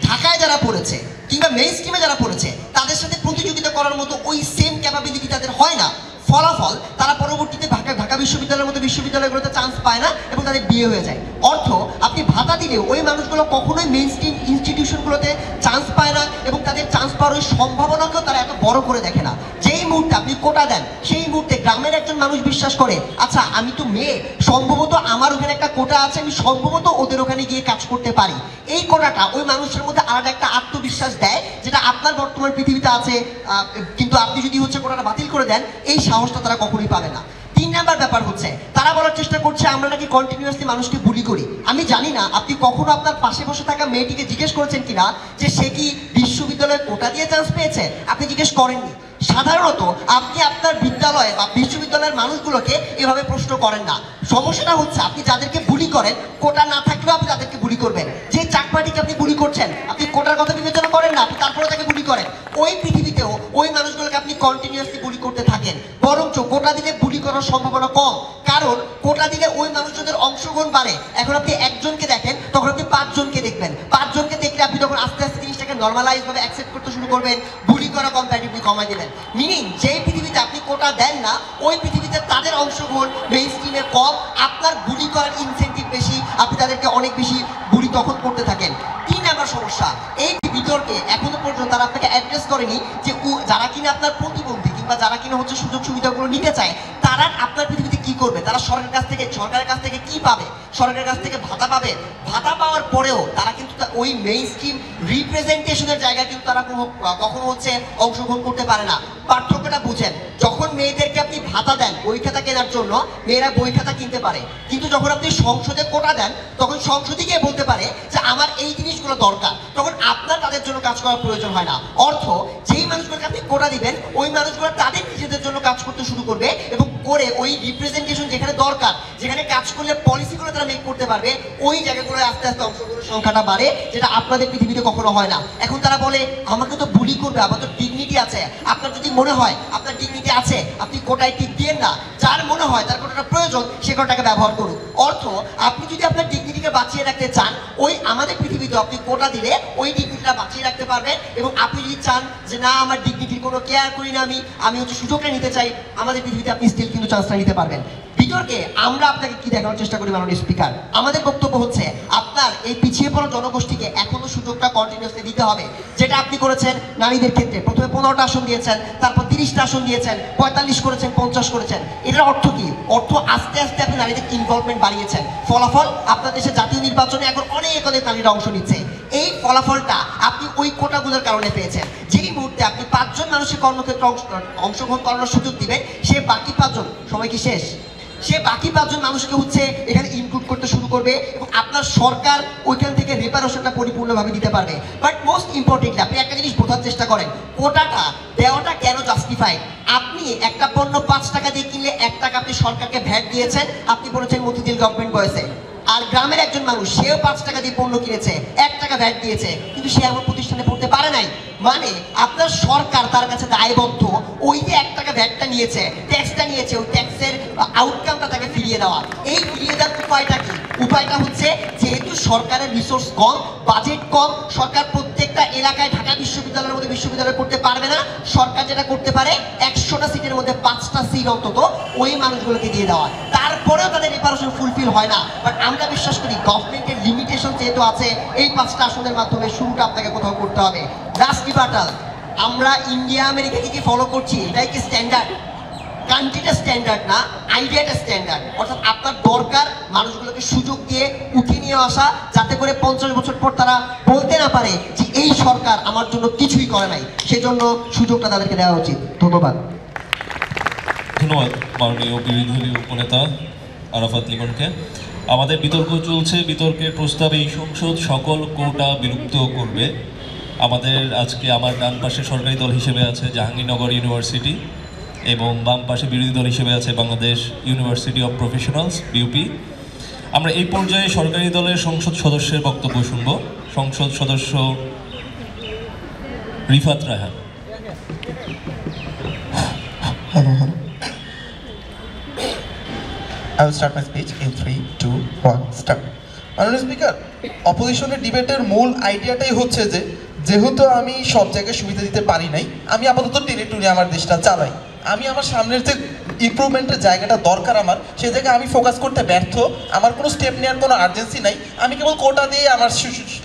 ঢাকায় যারা পড়েছে কিংবা মেইন স্ট্রিমে যারা পড়েছে তাদের সাথে প্রতিযোগিতা করার মতো ওই সেম ক্যাপাবিলিটি তাদের হয় না। ফলাফল তারা পরবর্তীতে ঢাকা বিশ্ববিদ্যালয়ের মতো বিশ্ববিদ্যালয়গুলোতে চান্স পায় না এবং তাদের বিয়ে হয়ে যায়। অর্থ, আপনি ভাতা দিলেও ওই মানুষগুলো কখনোই মেইন স্ট্রিম ইনস্টিটিউশনগুলোতে চান্স পায় না এবং তাদের চান্স পাওয়ার ওই সম্ভাবনাকেও তারা এত বড় করে দেখে না। যেই মুহূর্তে আপনি কোটা দেন সেই মুহূর্তে গ্রামের একজন মানুষ বিশ্বাস করে, আচ্ছা আমি তো মেয়ে, সম্ভবত আমার ওখানে একটা কোটা আছে, আমি সম্ভবত ওদের ওখানে গিয়ে কাজ করতে পারি। এই কোটাটা ওই মানুষের মধ্যে আলাদা একটা আত্মবিশ্বাস দেয়, যেটা আপনার বর্তমান পৃথিবীতে আছে, কিন্তু আপনি যদি হচ্ছে কোটাটা বাতিল করে দেন এই সাহসটা তারা কখনোই পাবে না। 3 নাম্বার ব্যাপার হচ্ছে, তারা বলার চেষ্টা করছে আমরা নাকি কন্টিনিউয়াসলি মানুষকে বুলি করি। আমি জানি না আপনি কখনো আপনার পাশে বসে থাকা মেয়েটিকে জিজ্ঞেস করেছেন কিনা যে সে কি বিশ্ববিদ্যালয়ে কোটা দিয়ে চান্স পেয়েছে, আপনি জিজ্ঞেস করেননি। সাধারণত আপনি আপনার বিদ্যালয়ে বা বিশ্ববিদ্যালয়ের মানুষগুলোকে এভাবে প্রশ্ন করেন না। সমস্যাটা হচ্ছে আপনি যাদেরকে বুলি করেন, কোটা না থাকলেও আপনি তাদেরকে বুলি করবেন। যে চাকমাটিকে আপনি বুলি করছেন, আপনি কোটার কথা বিবেচনা করেন না, আপনি তারপরে তাকে বুলি করেন। ওই পৃথিবীতেও ওই মানুষগুলোকে আপনি কন্টিনিউয়াসলি বুলি করতে থাকেন। বরঞ্চ কোটা দিলে বুলি করার সম্ভাবনা কম, কারণ কোটা দিলে ওই মানুষদের অংশগ্রহণ বাড়ে। এখন আপনি একজনকে দেখেন, তখন আপনি 5 জনকে দেখবেন, 5 জনকে দেখলে আপনি তখন আস্তে আস্তে জিনিসটাকে নর্মালাইজ ভাবে অ্যাকসেপ্ট করতে শুরু করবেন, বুলি করা কম্প্যারেটিভলি কমাই দেবেন। মিনিং, যেই পৃথিবীতে আপনি কোটা দেন না ওই পৃথিবীতে তাদের অংশগ্রহণ মেইন স্ট্রিমে কম, আপনার বুলি করার ইনসেন্টিভ বেশি, আপনি তাদেরকে অনেক বেশি বুলি তখন করতে থাকেন। 3 নাম্বার সমস্যা, এই বিতর্কে এখনো পর্যন্ত তারা আপনাকে অ্যাড্রেস করেনি যে যারা কিনা আপনার প্রতিবন্ধী কিংবা যারা কিনা হচ্ছে সুযোগ সুবিধাগুলো নিতে চায় তারা আপনার পৃথিবীতে কি করবে, তারা সরকারের কাছ থেকে কি পাবে, সরকারের কাছ থেকে ভাতা পাবে। ভাতা পাওয়ার পরেও তারা কিন্তু ওই মেইন স্ট্রিম রিপ্রেজেন্টেশনের জায়গায় কিন্তু তারা কখনো হচ্ছে অংশগ্রহণ করতে পারে না। পার্থক্যটা বুঝেন, যখন মেয়েদেরকে আপনি ভাতা দেন বই খাতা কেনার জন্য, মেয়েরা বই খাতা কিনতে পারে, কিন্তু যখন আপনি সংসদে কোটা দেন তখন সংসদে গিয়ে বলতে পারে যে আমার এই জিনিসগুলো দরকার, তখন আপনার তাদের জন্য কাজ করার প্রয়োজন হয় না। অর্থ, যেই মানুষগুলোকে আপনি কোটা দিবেন ওই মানুষগুলো তাদের নিজেদের জন্য কাজ করতে শুরু করবে এবং করে ওই রিপ্রেজেন্টেশন যেখানে দরকার, যেখানে কাজ করলে পলিসিগুলো তারা মেক করতে পারবে, ওই জায়গাগুলোয় আস্তে আস্তে অংশগ্রহণের সংখ্যাটা বাড়ে, যেটা আপনাদের পৃথিবীতে কখনো হয় না। এখন তারা বলে আমাকে তো বুলি করবে, আমার তো ডিগনিটি আছে। আপনার যদি মনে হয় আপনার ডিগনিটি আছে, আপনি কোটায় টিক দিয়েন না। যার মনে হয় তার কোটাটা প্রয়োজন সে কোটাকে ব্যবহার করুন। অর্থ, আপনি যদি আপনার ডিগনিটিকে বাঁচিয়ে রাখতে চান, ওই আমাদের পৃথিবীতে আপনি কোটা দিলে ওই ডিগনিটিটা বাঁচিয়ে রাখতে পারবেন। এবং আপনি যদি চান যে না আমার ডিগনিটির কোনো কেয়ার করি না, আমি হচ্ছে সুযোগটা নিতে চাই, আমাদের পৃথিবীতে আপনি স্টিল কিন্তু চান্সটা নিতে পারবেন। বিতর্কে আমরা আপনাকে কি দেখানোর চেষ্টা করি মাননীয় স্পিকার, আমাদের বক্তব্য হচ্ছে আপনার এই পিছিয়ে পড়া জনগোষ্ঠীকে এখনো সুযোগটা কন্টিনিউয়াসলি দিতে হবে। যেটা আপনি করেছেন নারীদের ক্ষেত্রে, প্রথমে 15টা আসন দিয়েছেন, তারপর 30টা আসন দিয়েছেন, 45 করেছেন, 50 করেছেন। এটার অর্থ কি? অর্থ আস্তে আস্তে আপনি নারীদের ইনভলভমেন্ট বাড়িয়েছেন। ফলাফল, আপনার দেশে জাতীয় নির্বাচনে এখন অনেক নারীরা অংশ নিচ্ছে। এই ফলাফলটা আপনি ওই কোটাগুলোর কারণে পেয়েছেন। যেই মুহূর্তে আপনি 5 জন মানুষের কর্মক্ষেত্রে অংশগ্রহণ করানোর সুযোগ দিবেন, সে বাকি 5 জন, সময় কি শেষ, সে বাকি 5 জন মানুষকে হচ্ছে এখানে ইনক্লুড করতে শুরু করবে এবং আপনার সরকার ওইখান থেকে রেপারেশনটা পরিপূর্ণভাবে দিতে পারবে। বাট মোস্ট ইম্পর্টেন্টলি আপনি একটা জিনিস বোঝার চেষ্টা করেন, কোটাটা দেওয়াটা কেন জাস্টিফাইড। আপনি একটা পণ্য 5 টাকা দিয়ে কিনলে 1 টাকা আপনি সরকারকে ভ্যাট দিয়েছেন, আপনি বলেছেন মতিঝিল গভর্নমেন্ট বয়েসে। আর গ্রামের একজন মানুষ, সেও 5 টাকা দিয়ে পণ্য কিনেছে, 1 টাকা ভ্যাট দিয়েছে, কিন্তু সে এমন প্রতিষ্ঠানে পড়তে পারে নাই। মানে আপনার সরকার তার কাছে দায়বদ্ধ ওই যে 1 টাকা ভ্যাটটা নিয়েছে, ট্যাক্সটা নিয়েছে, ওই ট্যাক্সের আউটকামটা তাকে ফিরিয়ে দেওয়া। এই ফিরিয়ে দেওয়ার উপায়টা কি? উপায়টা হচ্ছে যেহেতু সরকারের রিসোর্স কম, বাজেট কম, সরকার প্রত্যেকটা এলাকায় ঢাকা বিশ্ববিদ্যালয়ের মধ্যে বিশ্ববিদ্যালয় করতে পারবে না। সরকার যেটা করতে পারে 100টা সিটের মধ্যে 5টা সিট অন্তত ওই মানুষগুলোকে দিয়ে দেওয়া। তারপরেও তাদের রিপারেশন ফুলফিল হয় না। বাট আমরা বিশ্বাস করি গভর্নমেন্টের লিমিটেশন যেহেতু আছে, এই 5টা আসনের মাধ্যমে শুরুটা আপনাকে কোথাও করতে হবে। লাস্ট রিবাটাল, আমরা ইন্ডিয়া আমেরিকাকে কি ফলো করছি? এটাই কি স্ট্যান্ডার্ড? কান্ট্রিটা স্ট্যান্ডার্ড না, আইডিয়াটা স্ট্যান্ডার্ড। অর্থাৎ আপনার দরকার মানুষগুলোকে সুযোগ দিয়ে উঠিয়ে নিয়ে আসা, যাতে করে 50 বছর পর তারা বলতে না পারে যে এই সরকার আমার জন্য কিছুই করে নাই। সেজন্য সুযোগটা তাদেরকে দেওয়া উচিত। ধন্যবাদ। ধন্যবাদ মাননীয় বিরোধী দলীয় উপনেতা আরাফাত লিমনকে। আমাদের বিতর্ক চলছে। বিতর্কের প্রস্তাবে এই সংসদ সকল কোটা বিলুপ্ত করবে। আমাদের আজকে আমার ডান পাশে সরকারি দল হিসেবে আছে জাহাঙ্গীরনগর ইউনিভার্সিটি এবং বাম পাশে বিরোধী দল হিসেবে আছে Bangladesh university of professionals BUP. আমরা এই পর্যায়ে সরকারি দলের সংসদ সদস্যের বক্তব্য শুনব। সংসদ সদস্য Rifat Raihan. Hello. I will start my speech in 3, 2, 1, start. মাননীয় স্পিকার, অপোজিশনের ডিবেটের মূল আইডিয়াটাই হচ্ছে যে যেহেতু আমি সব জায়গায় সুবিধা দিতে পারি নাই, আমি আপাতত টেনে টুনে আমার দেশটা চালাই। আমি আমার সামনের যে ইমপ্রুভমেন্টের জায়গাটা দরকার আমার, সেই জায়গায় আমি ফোকাস করতে ব্যর্থ। আমার কোনো স্টেপ নেওয়ার কোনো আর্জেন্সি নাই। আমি কেবল কোটা দিয়ে আমার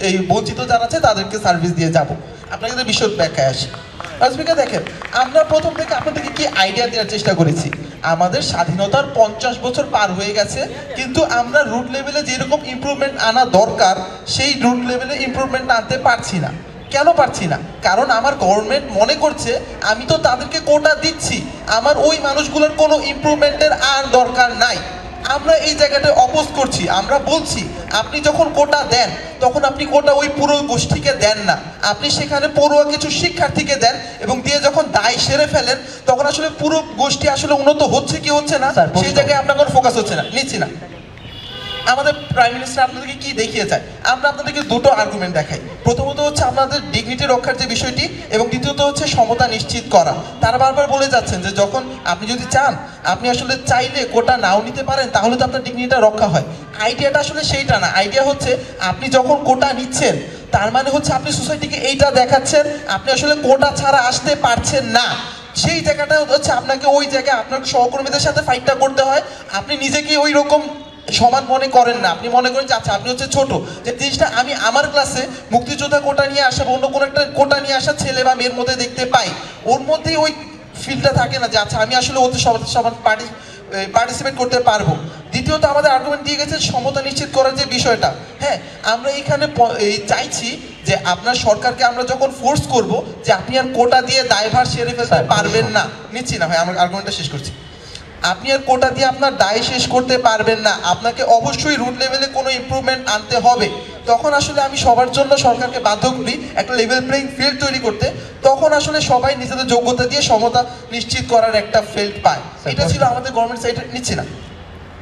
এই বঞ্চিত যারা আছে তাদেরকে সার্ভিস দিয়ে যাব। আপনাকে যদি বিশদ ব্যাখ্যায় আসি, স্পিকার দেখেন, আমরা প্রথম থেকে আপনাদেরকে কি আইডিয়া দেওয়ার চেষ্টা করেছি। আমাদের স্বাধীনতার 50 বছর পার হয়ে গেছে, কিন্তু আমরা রুট লেভেলে যেরকম ইমপ্রুভমেন্ট আনা দরকার সেই রুট লেভেলে ইমপ্রুভমেন্ট আনতে পারছি না। কেন পারছি না? কারণ আমার গভর্নমেন্ট মনে করছে আমি তো তাদেরকে কোটা দিচ্ছি, আমার ওই মানুষগুলোর কোনো ইমপ্রুভমেন্টের আর দরকার নাই। আমরা এই জায়গাটায় অপোজ করছি। আমরা বলছি আপনি যখন কোটা দেন তখন আপনি কোটা ওই পুরো গোষ্ঠীকে দেন না, আপনি সেখানে পড়ুয়া কিছু শিক্ষার্থীকে দেন এবং দিয়ে যখন দায় সেরে ফেলেন তখন আসলে পুরো গোষ্ঠী আসলে উন্নত হচ্ছে কি হচ্ছে না সেই জায়গায় আপনার কোনো ফোকাস হচ্ছে না, নিচ্ছি না। আমাদের প্রাইম মিনিস্টার আপনাদেরকে কি দেখিয়ে যায়? আমরা আপনাদেরকে দুটো আর্গুমেন্ট দেখাই। প্রথমত হচ্ছে আপনাদের ডিগনিটি রক্ষার যে বিষয়টি, এবং দ্বিতীয়ত হচ্ছে সমতা নিশ্চিত করা। তারা বারবার বলে যাচ্ছেন যে যখন আপনি যদি চান, আপনি আসলে চাইলে কোটা নাও নিতে পারেন, তাহলে তো আপনার ডিগনিটিটা রক্ষা হয়। আইডিয়াটা আসলে সেইটা না। আইডিয়া হচ্ছে আপনি যখন কোটা নিচ্ছেন তার মানে হচ্ছে আপনি সোসাইটিকে এইটা দেখাচ্ছেন আপনি আসলে কোটা ছাড়া আসতে পারছেন না। সেই জায়গাটা হচ্ছে আপনাকে ওই জায়গায় আপনার সহকর্মীদের সাথে ফাইটটা করতে হয়। আপনি নিজেকে ওই রকম সমান মনে করেন না, আপনি মনে করেন যে আচ্ছা আপনি হচ্ছে ছোট। যে জিনিসটা আমি আমার ক্লাসে মুক্তিযোদ্ধা কোটা নিয়ে আসা বা অন্য কোনো একটা কোটা নিয়ে আসা ছেলে বা মেয়ের মধ্যে দেখতে পাই, ওর মধ্যেই ওই ফিলটা থাকে না যে আচ্ছা আমি আসলে ওদের সবার পার্টিসিপেট করতে পারবো। দ্বিতীয়ত আমাদের আর্গুমেন্ট দিয়ে গেছে সমতা নিশ্চিত করার যে বিষয়টা। হ্যাঁ, আমরা এইখানে চাইছি যে আপনার সরকারকে আমরা যখন ফোর্স করব যে আপনি আর কোটা দিয়ে দায়ভার সেরে ফেলতে পারবেন না, নিচ্ছি না ভাই, আমার আর্গুমেন্টটা শেষ করছি। আপনি আর কোটা দিয়ে আপনার দায় শেষ করতে পারবেন না, আপনাকে অবশ্যই রুট লেভেলে কোনো ইমপ্রুভমেন্ট আনতে হবে। তখন আসলে আমি সবার জন্য সরকারকে বাধ্য করি একটা লেভেল প্লেইং ফিল্ড তৈরি করতে। তখন আসলে সবাই নিজেদের যোগ্যতা দিয়ে সমতা নিশ্চিত করার একটা ফিল্ড পায়। এটা ছিল আমাদের গভর্নমেন্ট সাইডে, নিচ্ছি না,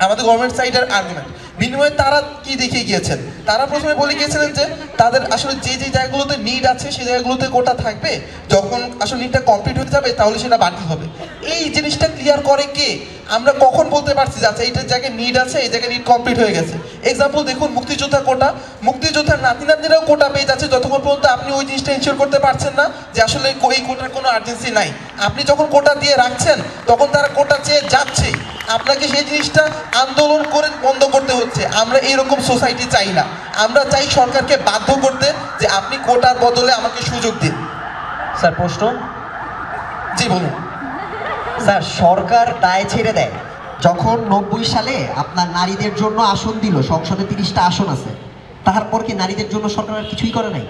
আমাদের গভর্নমেন্ট সাইডের আর্গুমেন্ট। বিনিময়ে তারা কি দেখিয়ে গিয়েছেন? তারা প্রথমে বলে গিয়েছিলেন যে তাদের আসলে যে যে জায়গাগুলোতে নিড আছে সেই জায়গাগুলোতে কোটা থাকবে, যখন আসলে নিডটা কমপ্লিট হতে যাবে তাহলে সেটা বাতিল হবে। এই জিনিসটা ক্লিয়ার করে কে? আমরা কখন বলতে পারছি যে আচ্ছা এইটার জায়গায় নিড আছে, এই জায়গায় নিড কমপ্লিট হয়ে গেছে? এক্সাম্পল দেখুন, মুক্তিযোদ্ধা কোটা, মুক্তিযোদ্ধার নাতি নাতনিরাও কোটা পেয়ে যাচ্ছে যতক্ষণ পর্যন্ত আপনি ওই জিনিসটা ইনশিওর করতে পারছেন না যে আসলে এই কোটার কোনো আর্জেন্সি নাই। আপনি যখন কোটা দিয়ে রাখছেন তখন তারা কোটা চেয়ে যাচ্ছেই, আপনাকে সেই জিনিসটা আন্দোলন করে বন্ধ করতে হচ্ছে। আমরা এইরকম সোসাইটি চাই না। আমরা চাই সরকারকে বাধ্য করতে যে আপনি কোটার বদলে আমাকে সুযোগ দিন। স্যার প্রশ্ন। জি বলুন। স্যার, সরকার দায় ছেড়ে দেয় যখন 90 সালে আপনার নারীদের জন্য আসন দিল, সংসদে 30টা আসন আছে, তারপর কি নারীদের জন্য সরকার আর কিছুই করে নাই?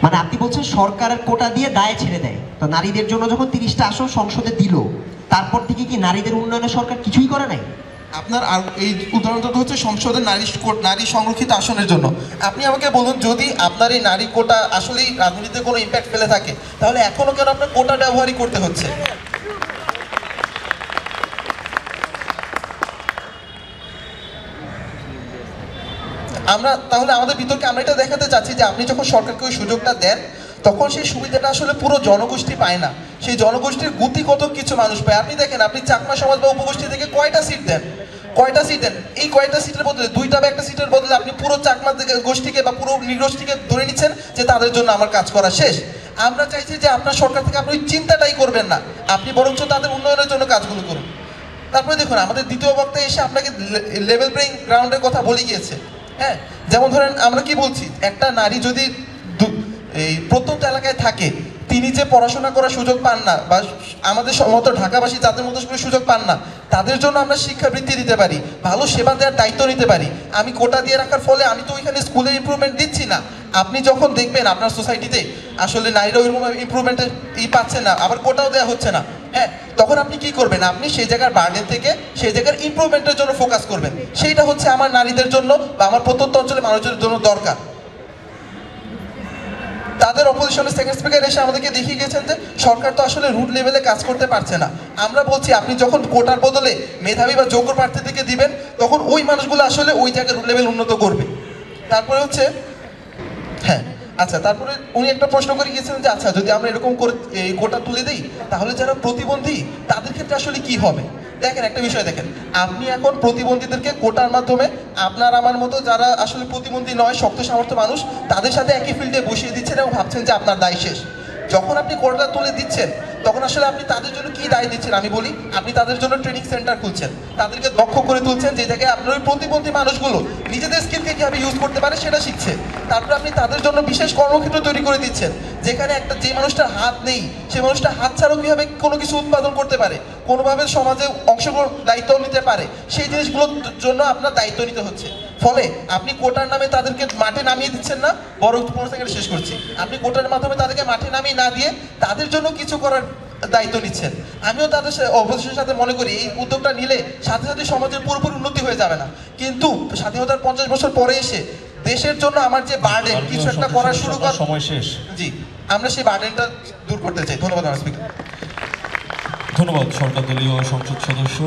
মানে আপনি বলছেন সরকারের কোটা দিয়ে দায় ছেড়ে দেয়, তো নারীদের জন্য যখন 30টা আসন সংসদে দিল তারপর থেকে কি নারীদের উন্নয়নে সরকার কিছুই করে নাই? আপনার এই উদাহরণটা হচ্ছে সংসদের নারী সংরক্ষিত আসনের জন্য। আপনি আমাকে বলুন, যদি আপনার এই নারী কোটা আসলেই রাজনীতিতে কোনো ইম্প্যাক্ট ফেলে থাকে তাহলে এখনো কেন আপনার কোটা ব্যবহারই করতে হচ্ছে? আমরা তাহলে আমাদের বিতর্কে আমরা এটা দেখাতে চাচ্ছি যে আপনি যখন সরকারকে ওই সুযোগটা দেন তখন সেই সুবিধাটা আসলে পুরো জনগোষ্ঠী পায় না, সেই জনগোষ্ঠীর গুতিগত কিছু মানুষ পায়। আপনি দেখেন, আপনি চাকমা সমাজ বা উপগোষ্ঠী থেকে কয়টা সিট দেন? এই কয়টা সিটের বদলে, 2টা বা 1টা সিটের বদলে আপনি পুরো চাকমা গোষ্ঠীকে বা পুরো নৃগোষ্ঠীকে ধরে নিচ্ছেন যে তাদের জন্য আমার কাজ করা শেষ। আমরা চাইছি যে আপনার সরকার থেকে আপনি ওই চিন্তাটাই করবেন না, আপনি বরঞ্চ তাদের উন্নয়নের জন্য কাজগুলো করুন। তারপরে দেখুন, আমাদের দ্বিতীয় বক্তা এসে আপনাকে লেভেল প্লেইং গ্রাউন্ডের কথা বলে গিয়েছে। হ্যাঁ, যেমন ধরেন আমরা কি বলছি, একটা নারী যদি এই প্রত্যন্ত এলাকায় থাকে তিনি যে পড়াশোনা করার সুযোগ পান না, বা আমাদের মতো ঢাকাবাসী যাদের মতো করে সুযোগ পান না, তাদের জন্য আমরা শিক্ষাবৃত্তি দিতে পারি, ভালো সেবা দেওয়ার দায়িত্ব নিতে পারি। আমি কোটা দিয়ে রাখার ফলে আমি তো ওইখানে স্কুলের ইমপ্রুভমেন্ট দিচ্ছি না। আপনি যখন দেখবেন আপনার সোসাইটিতে আসলে নারীরা ওইরকম ইমপ্রুভমেন্টের পাচ্ছে না, আবার কোটাও দেওয়া হচ্ছে না, হ্যাঁ, তখন আপনি কি করবেন? আপনি সেই জায়গার বার্ডেন থেকে সেই জায়গার ইমপ্রুভমেন্টের জন্য ফোকাস করবেন। সেইটা হচ্ছে আমার নারীদের জন্য বা আমার প্রত্যন্ত অঞ্চলের মানুষের জন্য দরকার। তাদের অপোজিশনের সেকেন্ড স্পিকার এসে আমাদেরকে দেখিয়ে গেছেন যে সরকার তো আসলে রুট লেভেলে কাজ করতে পারছে না। আমরা বলছি আপনি যখন কোটার বদলে মেধাবী বা যোগ্য প্রার্থীদেরকে দিবেন, তখন ওই মানুষগুলো আসলে ওই জায়গায় রুট লেভেল উন্নত করবে। তারপরে হচ্ছে হ্যাঁ, আচ্ছা, তারপরে উনি একটা প্রশ্ন করে গিয়েছিলেন যে আচ্ছা, যদি আমরা এরকম করে এই কোটা তুলে দিই, তাহলে যারা প্রতিবন্ধী তাদের ক্ষেত্রে আসলে কি হবে? দেখেন, একটা বিষয় দেখেন, আপনি এখন প্রতিবন্ধীদেরকে কোটার মাধ্যমে আপনার আমার মতো যারা আসলে প্রতিবন্ধী নয়, শক্ত সামর্থ্য মানুষ, তাদের সাথে একই ফিল্ডে বসিয়ে দিচ্ছেন এবং ভাবছেন যে আপনার দায় শেষ। যখন আপনি কোটা তুলে দিচ্ছেন, তখন আসলে আপনি তাদের জন্য কি দায় দিচ্ছেন আমি বলি, আপনি তাদের জন্য ট্রেনিং সেন্টার খুলছেন, তাদেরকে দক্ষ করে তুলছেন, যে জায়গায় আপনার ওই প্রতিবন্ধী মানুষগুলো নিজেদের স্কিলকে কীভাবে ইউজ করতে পারে সেটা শিখছে। তারপরে আপনি তাদের জন্য বিশেষ কর্মক্ষেত্র তৈরি করে দিচ্ছেন, যেখানে যে মানুষটার হাত নেই, সেই মানুষটা হাত ছাড়াও কীভাবে কোনো কিছু উৎপাদন করতে পারে, কোনোভাবে সমাজে অংশগ্রহণ দায়িত্ব নিতে পারে, সেই জিনিসগুলোর জন্য আপনার দায়িত্ব নিতে হচ্ছে। ফলে আপনি কোটার নামে তাদেরকে মাঠে নামিয়ে দিচ্ছেন না, বরং 15 সেকেন্ড শেষ করছি, আপনি কোটার মাধ্যমে তাদেরকে মাঠে নামিয়ে না দিয়ে তাদের জন্য কিছু করার দায়িত্ব নিচ্ছেন। আমিও তাদের অবশ্যের সাথে মনে করি এই উদ্যোগটা নিলে সাথে সাথে সমাজের পুরোপুরি উন্নতি হয়ে যাবে না, কিন্তু স্বাধীনতার 50 বছর পরে এসে দেশের জন্য আমার যে বার্ডেন, কিছু একটা করা শুরু করার সময় শেষ। জি, আমরা সেই বার্ডেনটা দূর করতে চাই। ধন্যবাদ স্পিকার। ধন্যবাদ সরকার দলীয় সংসদ সদস্য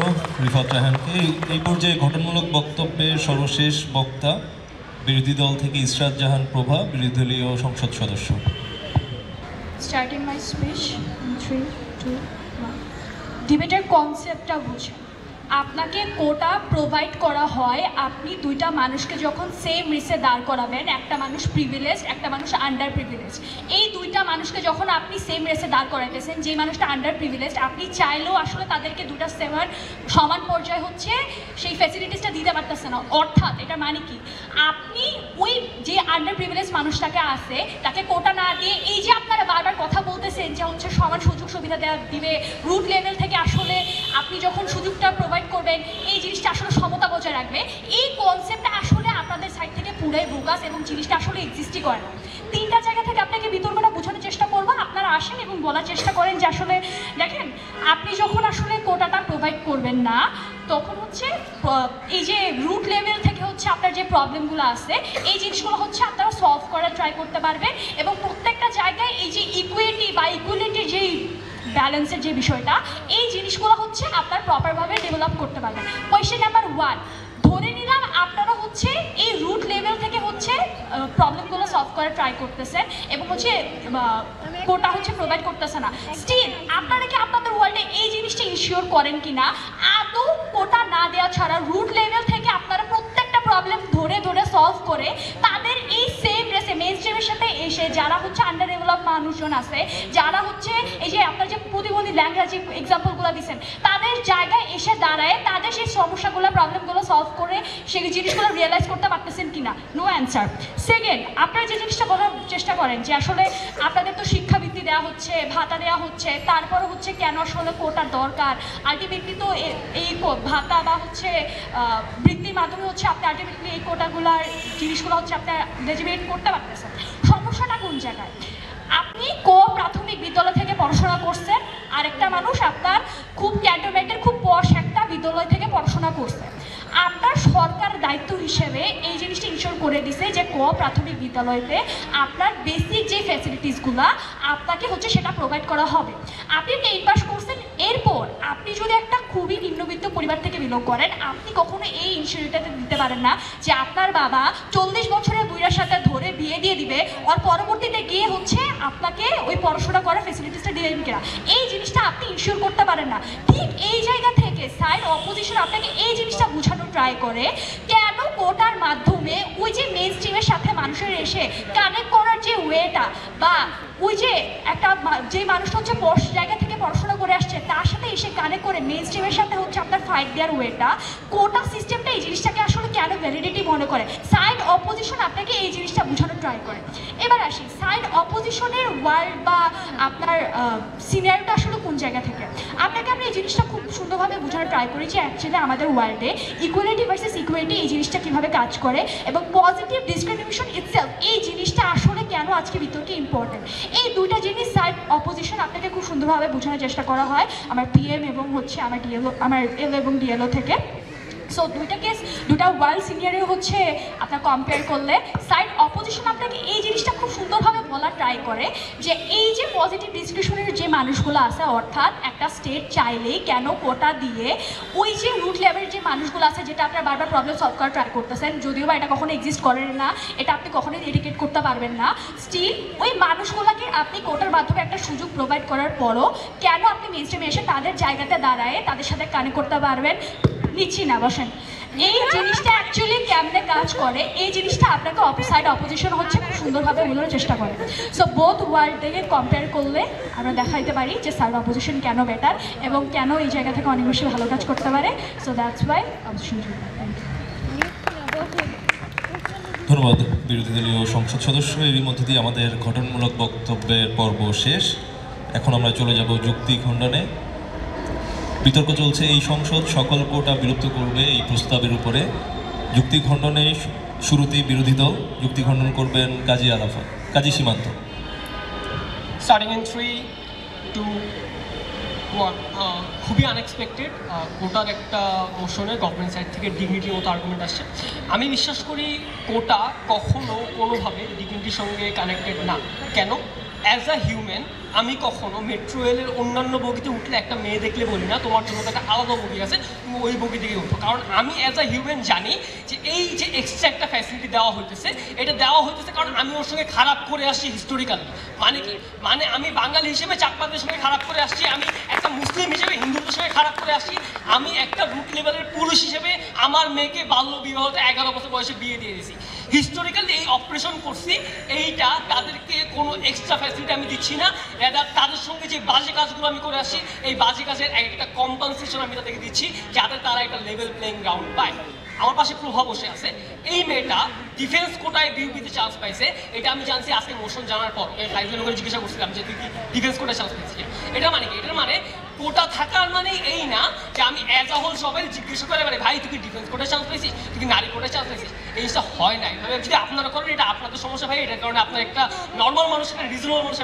রিফাত রায়হানকে। এই পর্যায়ে গঠনমূলক বক্তব্যের সর্বশেষ বক্তা বিরোধী দল থেকে ইসরাত জাহান প্রভা, বিরোধী দলীয় সংসদ সদস্য। Starting my speech in 3, 2, 1. ডিবেটের কনসেপ্টটা বুঝুন। আপনাকে কোটা প্রোভাইড করা হয়, আপনি দুইটা মানুষকে যখন সেম রেসে দাঁড় করাবেন, একটা মানুষ প্রিভিলেজ, একটা মানুষ আন্ডার প্রিভিলেজ, এই দুইটা মানুষকে যখন আপনি সেম রেসে দাঁড় করাইতেছেন, যে মানুষটা আন্ডার প্রিভিলেজ, আপনি চাইলেও আসলে তাদেরকে দুটা সমান পর্যায়ে হচ্ছে সেই ফ্যাসিলিটিসটা দিতে পারতেছে না। অর্থাৎ এটা মানে কি, আপনি ওই যে আন্ডার প্রিভিলেজ মানুষটাকে আছে তাকে কোটা না দিয়ে, এই যে আপনারা বারবার কথা বলতেছেন যে হচ্ছে সমান সুযোগ সুবিধা দিবে, রুট লেভেল থেকে আসলে আপনি যখন সুযোগটা প্রোভাইড করবেন, এই জিনিসটা আসলে সমতা বজায় রাখবে, এই কনসেপ্টটা আসলে আপনাদের সাইড থেকে পুরাই বোগাস এবং জিনিসটা আসলে এক্সিস্টই করে না। তিনটা জায়গা থেকে আপনাকে বিতর্কটা বোঝানোর চেষ্টা করবো, আপনারা আসেন এবং বলার চেষ্টা করেন যে আসলে দেখেন, আপনি যখন আসলে কোটাটা প্রোভাইড করবেন না, তখন হচ্ছে এই যে রুট লেভেল থেকে হচ্ছে আপনার যে প্রবলেমগুলো আছে, এই জিনিসগুলো হচ্ছে আপনারা সলভ করার ট্রাই করতে পারবেন, এবং প্রত্যেকটা জায়গায় এই যে ইকুইটি বা ইকুয়ালিটির যেই ব্যালেন্সের যে বিষয়টা, এই জিনিসগুলো হচ্ছে আপনার প্রপারভাবে ডেভেলপ করতে পারবেন। কোয়েশ্চেন নাম্বার 1, ধরে নিলাম আপনারা হচ্ছে এই রুট লেভেল থেকে হচ্ছে প্রবলেমগুলো সলভ করার ট্রাই করতেছেন এবং হচ্ছে কোটা হচ্ছে প্রোভাইড করতেছে না, স্টিল আপনারা কি আপনাদের ওয়ার্ল্ডে এই জিনিসটা ইনশিওর করেন কি না আদৌ কোটা না দেওয়া ছাড়া রুট লেভেল থেকে আপনারা প্রত্যেকটা প্রবলেম ধরে ধরে সলভ করে তাদের এই সেম রেসে মেইন স্ট্রিমের সাথে এসে যারা হচ্ছে আন্ডার ডেভেলপ মানুষজন আছে, যারা হচ্ছে এই যে আপনার যে প্রতিবন্ধী ল্যাঙ্গুয়েজ এক্সাম্পলগুলো দিচ্ছেন, তাদের জায়গায় এসে দাঁড়ায় তাদের সেই সমস্যাগুলো প্রবলেমগুলো সলভ করে সেই জিনিসগুলো রিয়েলাইজ করতে পারতেছেন কিনা? No answer. সেকেন্ড, আপনারা যে জিনিসটা বলার চেষ্টা করেন যে আসলে আপনাদের তো শিক্ষাবৃত্তি দেওয়া হচ্ছে, ভাতা দেওয়া হচ্ছে, তারপরে হচ্ছে কেন আসলে কোটার দরকার, আলটিমেটলি তো এই ভাতা বা হচ্ছে বৃত্তির মাধ্যমে হচ্ছে আপনি আলটিমেটলি এই কোটাগুলার জিনিসগুলো হচ্ছে আপনি রেজিমেন্ট করতে পারতেছেন। সমস্যাটা কোন জায়গায়? আপনি প্রাথমিক বিদ্যালয় থেকে পড়াশোনা করছেন, আরেকটা মানুষ আপনার খুব ক্যান্টনমেন্টের খুব পশ একটা বিদ্যালয় থেকে পড়াশোনা করছে। আপনার সরকার দায়িত্ব হিসেবে এই জিনিসটা ইনশিওর করে দিছে যে প্রাথমিক বিদ্যালয়তে আপনার বেসিক যে ফ্যাসিলিটিসগুলো আপনাকে হচ্ছে সেটা প্রোভাইড করা হবে। আপনি 10 পাস করছেন, এরপর আপনি যদি একটা খুবই নিম্নবিত্ত পরিবার থেকে বিলং করেন, আপনি কখনো এই ইনশিওরিটিটা দিতে পারেন না যে আপনার বাবা 40 বছরের বুইড়ার সাথে ধরে বিয়ে দিয়ে দিবে, আর পরবর্তীতে গিয়ে হচ্ছে আপনাকে ওই পড়াশোনা করার ফ্যাসিলিটিসটা দিবেন কিনা, এই জিনিসটা আপনি ইনশিওর করতে পারেন না। ঠিক এই জায়গা থেকে সাইড অপোজিশন আপনাকে এই জিনিসটা বোঝানো ট্রাই করে কেন কোটার মাধ্যমে ওই যে মেইন স্ট্রিমের সাথে মানুষের এসে কানেক্ট করার যে ওয়েটা, বা ওই যে একটা যে মানুষটা হচ্ছে পশ জায়গা থেকে পড়াশোনা করে আসছে তার সাথে এসে কানে করে মেইন স্ট্রিমের সাথে হচ্ছে আপনার ফাইট দেওয়ার ওয়েটা, কোটা সিস্টেমটা এই জিনিসটাকে আসলে কেন ভ্যালিডিটি মনে করে, সাইড অপোজিশন আপনাকে এই জিনিসটা বোঝানোর ট্রাই করে। এবার আসি সাইড অপোজিশনের ওয়ার্ল্ড বা আপনার সিনিয়রটা আসলে কোন জায়গা থেকে। আপনাকে আমরা এই জিনিসটা খুব সুন্দরভাবে বোঝানোর ট্রাই করি যে অ্যাকচুয়ালি আমাদের ওয়ার্ল্ডে ইকুয়ালিটি ভার্সেস ইকুয়ালিটি এই জিনিসটা কীভাবে কাজ করে এবং পজিটিভ ডিসক্রিমিনেশন ইটসেলফ এই জিনিসটা আসলে কেন আজকে বিতর্কে ইম্পর্টেন্ট। এই দুইটা জিনিস সাইড অপোজিশন আপনাকে খুব সুন্দরভাবে বোঝানোর চেষ্টা করা হয় আমার পিএম এবং হচ্ছে আমার এল এবং ডিএলও থেকে। সো দুইটা কেস দুটা ওয়ার্ল্ড সিনিয়রেও হচ্ছে আপনার কম্পেয়ার করলে সাইড অপোজিশন আপনাকে এই জিনিসটা খুব সুন্দরভাবে বলা ট্রাই করে যে এই যে পজিটিভ ডিসক্রিপশনের যে মানুষগুলো আছে, অর্থাৎ একটা স্টেট চাইলেই কেন কোটা দিয়ে ওই যে রুট লেভেলের যে মানুষগুলো আছে, যেটা আপনার বারবার প্রবলেম সলভ করার ট্রাই করতেছেন, যদিও বা এটা কখনো এক্সিস্ট করেন না, এটা আপনি কখনোই এডিকেট করতে পারবেন না, স্টিল ওই মানুষগুলোকে আপনি কোটার মাধ্যমে একটা সুযোগ প্রোভাইড করার পরও কেন আপনি মেইন স্ট্রিমে এসে তাদের জায়গাতে দাঁড়ায় তাদের সাথে কানেক্ট করতে পারবেন। নিচ্ছি না, বসেন। এই জিনিসটা অ্যাকচুয়ালি কেমনে কাজ করে এই জিনিসটা আপনাকে সাইড অপোজিশন হচ্ছে খুব সুন্দরভাবে বোঝানোর চেষ্টা করে। সো বোথ ওয়ার্ল্ড থেকে কম্পেয়ার করলে আমরা দেখাইতে পারি যে সাইড অপোজিশন কেন বেটার এবং কেন এই জায়গা থেকে অনেক বেশি ভালো কাজ করতে পারে। So that's why opposition. ধন্যবাদ বিরোধী দলীয় সংসদ সদস্য। এরই মধ্যে দিয়ে আমাদের গঠনমূলক বক্তব্যের পর্ব শেষ। এখন আমরা চলে যাব যুক্তি খণ্ডনে। বিতর্ক চলছে এই সংসদ সকল কোটা বিলুপ্ত করবে এই প্রস্তাবের উপরে। যুক্তি খণ্ডনে শুরুতেই বিরোধী দল যুক্তি খণ্ডন করবেন কাজী সীমান্ত। Starting in 3, 2, 1। খুবই আনএক্সপেক্টেড কোটার একটা মোশনে গভর্নমেন্ট সাইড থেকে ডিগনিটির মতো আর্গুমেন্ট আসছে। আমি বিশ্বাস করি কোটা কখনো কোনোভাবে ডিগনিটির সঙ্গে কানেক্টেড না। কেন? অ্যাজ আ হিউম্যান আমি কখনো মেট্রো রেলের অন্যান্য বগিতে উঠলে একটা মেয়ে দেখলে বলি না তোমার জন্য তো একটা আলাদা বগি আছে, তুমি ওই বগি থেকে উঠো। কারণ আমি অ্যাজ আ হিউম্যান জানি যে এই যে এক্সট্রা একটা ফ্যাসিলিটি দেওয়া হইতেছে, এটা দেওয়া হইতেছে কারণ আমি ওর সঙ্গে খারাপ করে আসছি হিস্টোরিক্যালি। মানে কি? মানে আমি বাঙালি হিসেবে চাকমাদের সঙ্গে খারাপ করে আসছি, আমি একটা মুসলিম হিসেবে হিন্দুদের সঙ্গে খারাপ করে আসছি, আমি একটা রুট লেভেলের পুরুষ হিসেবে আমার মেয়েকে বাল্য বিবাহতে 11 বছর বয়সে বিয়ে দিয়ে দিয়েছি। হিস্টোরিক্যালি এই অপারেশন করছি, এইটা তাদেরকে কোনো এক্সট্রা ফ্যাসিলিটি আমি দিচ্ছি না, তাদের সঙ্গে যে বাজে কাজগুলো আমি করে আসি এই বাজে কাজের একটা কম্পেনসেশন আমি তাদেরকে দিচ্ছি যাতে তারা একটা লেভেল প্লেইং গ্রাউন্ড পায়। আমার পাশে প্রভাব বসে আছে, এই মেয়েটা ডিফেন্স কোটায় বিউপিতে চান্স পাইছে, এটা আমি জানছি আজকে মোশন জানার পর। লাইভের করে জিজ্ঞাসা করছিলাম যে তুই কি ডিফেন্স কোটায় চান্স পেয়েছি। এটা মানে কি? এটার মানে কোটা থাকার মানে এই না যে আমি অ্যাজ আ হোল সবাই জিজ্ঞাসা করে মানে ভাই তুই কি ডিফেন্স কোটায় চান্স পেয়েছিস, তুই কি নারী কোটায় চান্স পেয়েছিস। এই জিনিসটা হয় নাই। যদি আপনারা করেন এটা আপনাদের সমস্যা ভাই, এটার কারণে আপনার একটা নর্মাল মানুষ, একটা রিজনেবল মানুষ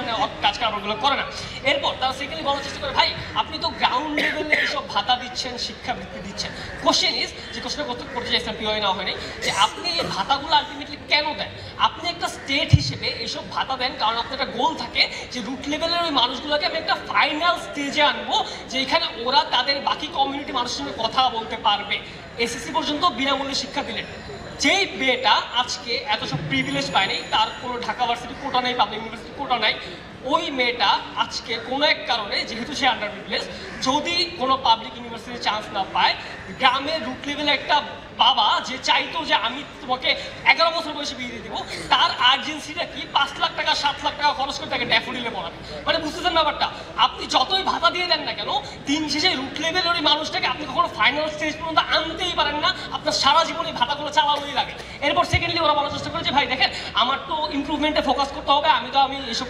কাজ কারবারগুলো করে না। এরপর তারা সেকেন্ডলি বলার চেষ্টা করে ভাই আপনি তো গ্রাউন্ড লেভেলে এইসব ভাতা দিচ্ছেন, শিক্ষাবৃত্তি দিচ্ছেন। কোশ্চেন ইজ, যে কোশ্চেন করতে চাইছেন পিওয়াই না হয়নি, যে আপনি এই ভাতাগুলো আলটিমেটলি কেন দেন? আপনি একটা স্টেট হিসেবে এইসব ভাতা দেন কারণ আপনার একটা গোল থাকে যে রুট লেভেলের ওই মানুষগুলোকে আমি একটা ফাইনাল স্টেজে আনবো যেখানে ওরা তাদের বাকি কমিউনিটি মানুষের সঙ্গে কথা বলতে পারবে। এসএসসি পর্যন্ত বিনামূল্যে শিক্ষা দিলেন। যেই মেয়েটা আজকে এত সব প্রিভিলেজ পায়নি, তার কোনো ঢাকা ভার্সিটি কোটা নেই, পাবলিক ইউনিভার্সিটি কোটা নাই, ওই মেয়েটা আজকে কোনো এক কারণে যেহেতু সে আন্ডার প্রিভিলেজ, যদি কোনো পাবলিক ইউনিভার্সিটির চান্স না পায়, গ্রামের রুট লেভেলে একটা বাবা যে চাইতো যে আমি তোমাকে 11 বছর বয়সে বিয়ে দিয়ে দেবো, তার আর্জেন্সিটা কি 5 লাখ টাকা 7 লাখ টাকা খরচ করে তাকে ড্যাফোডিলে পড়াবে। মানে বুঝতেছেন ব্যাপারটা? আপনি যতই ভাতা দিয়ে দেন না কেন, দিন শেষে রুট লেভেলের ওই মানুষটাকে আপনি কখনো ফাইনাল স্টেজ পর্যন্ত আনতেই পারেন না, আপনার সারা জীবনে ভাতাগুলো চালানোই লাগে। এরপর সেকেন্ডলি ওরা বলার চেষ্টা করে যে ভাই দেখেন আমার তো ইমপ্রুভমেন্টে ফোকাস করতে হবে, আমি এইসব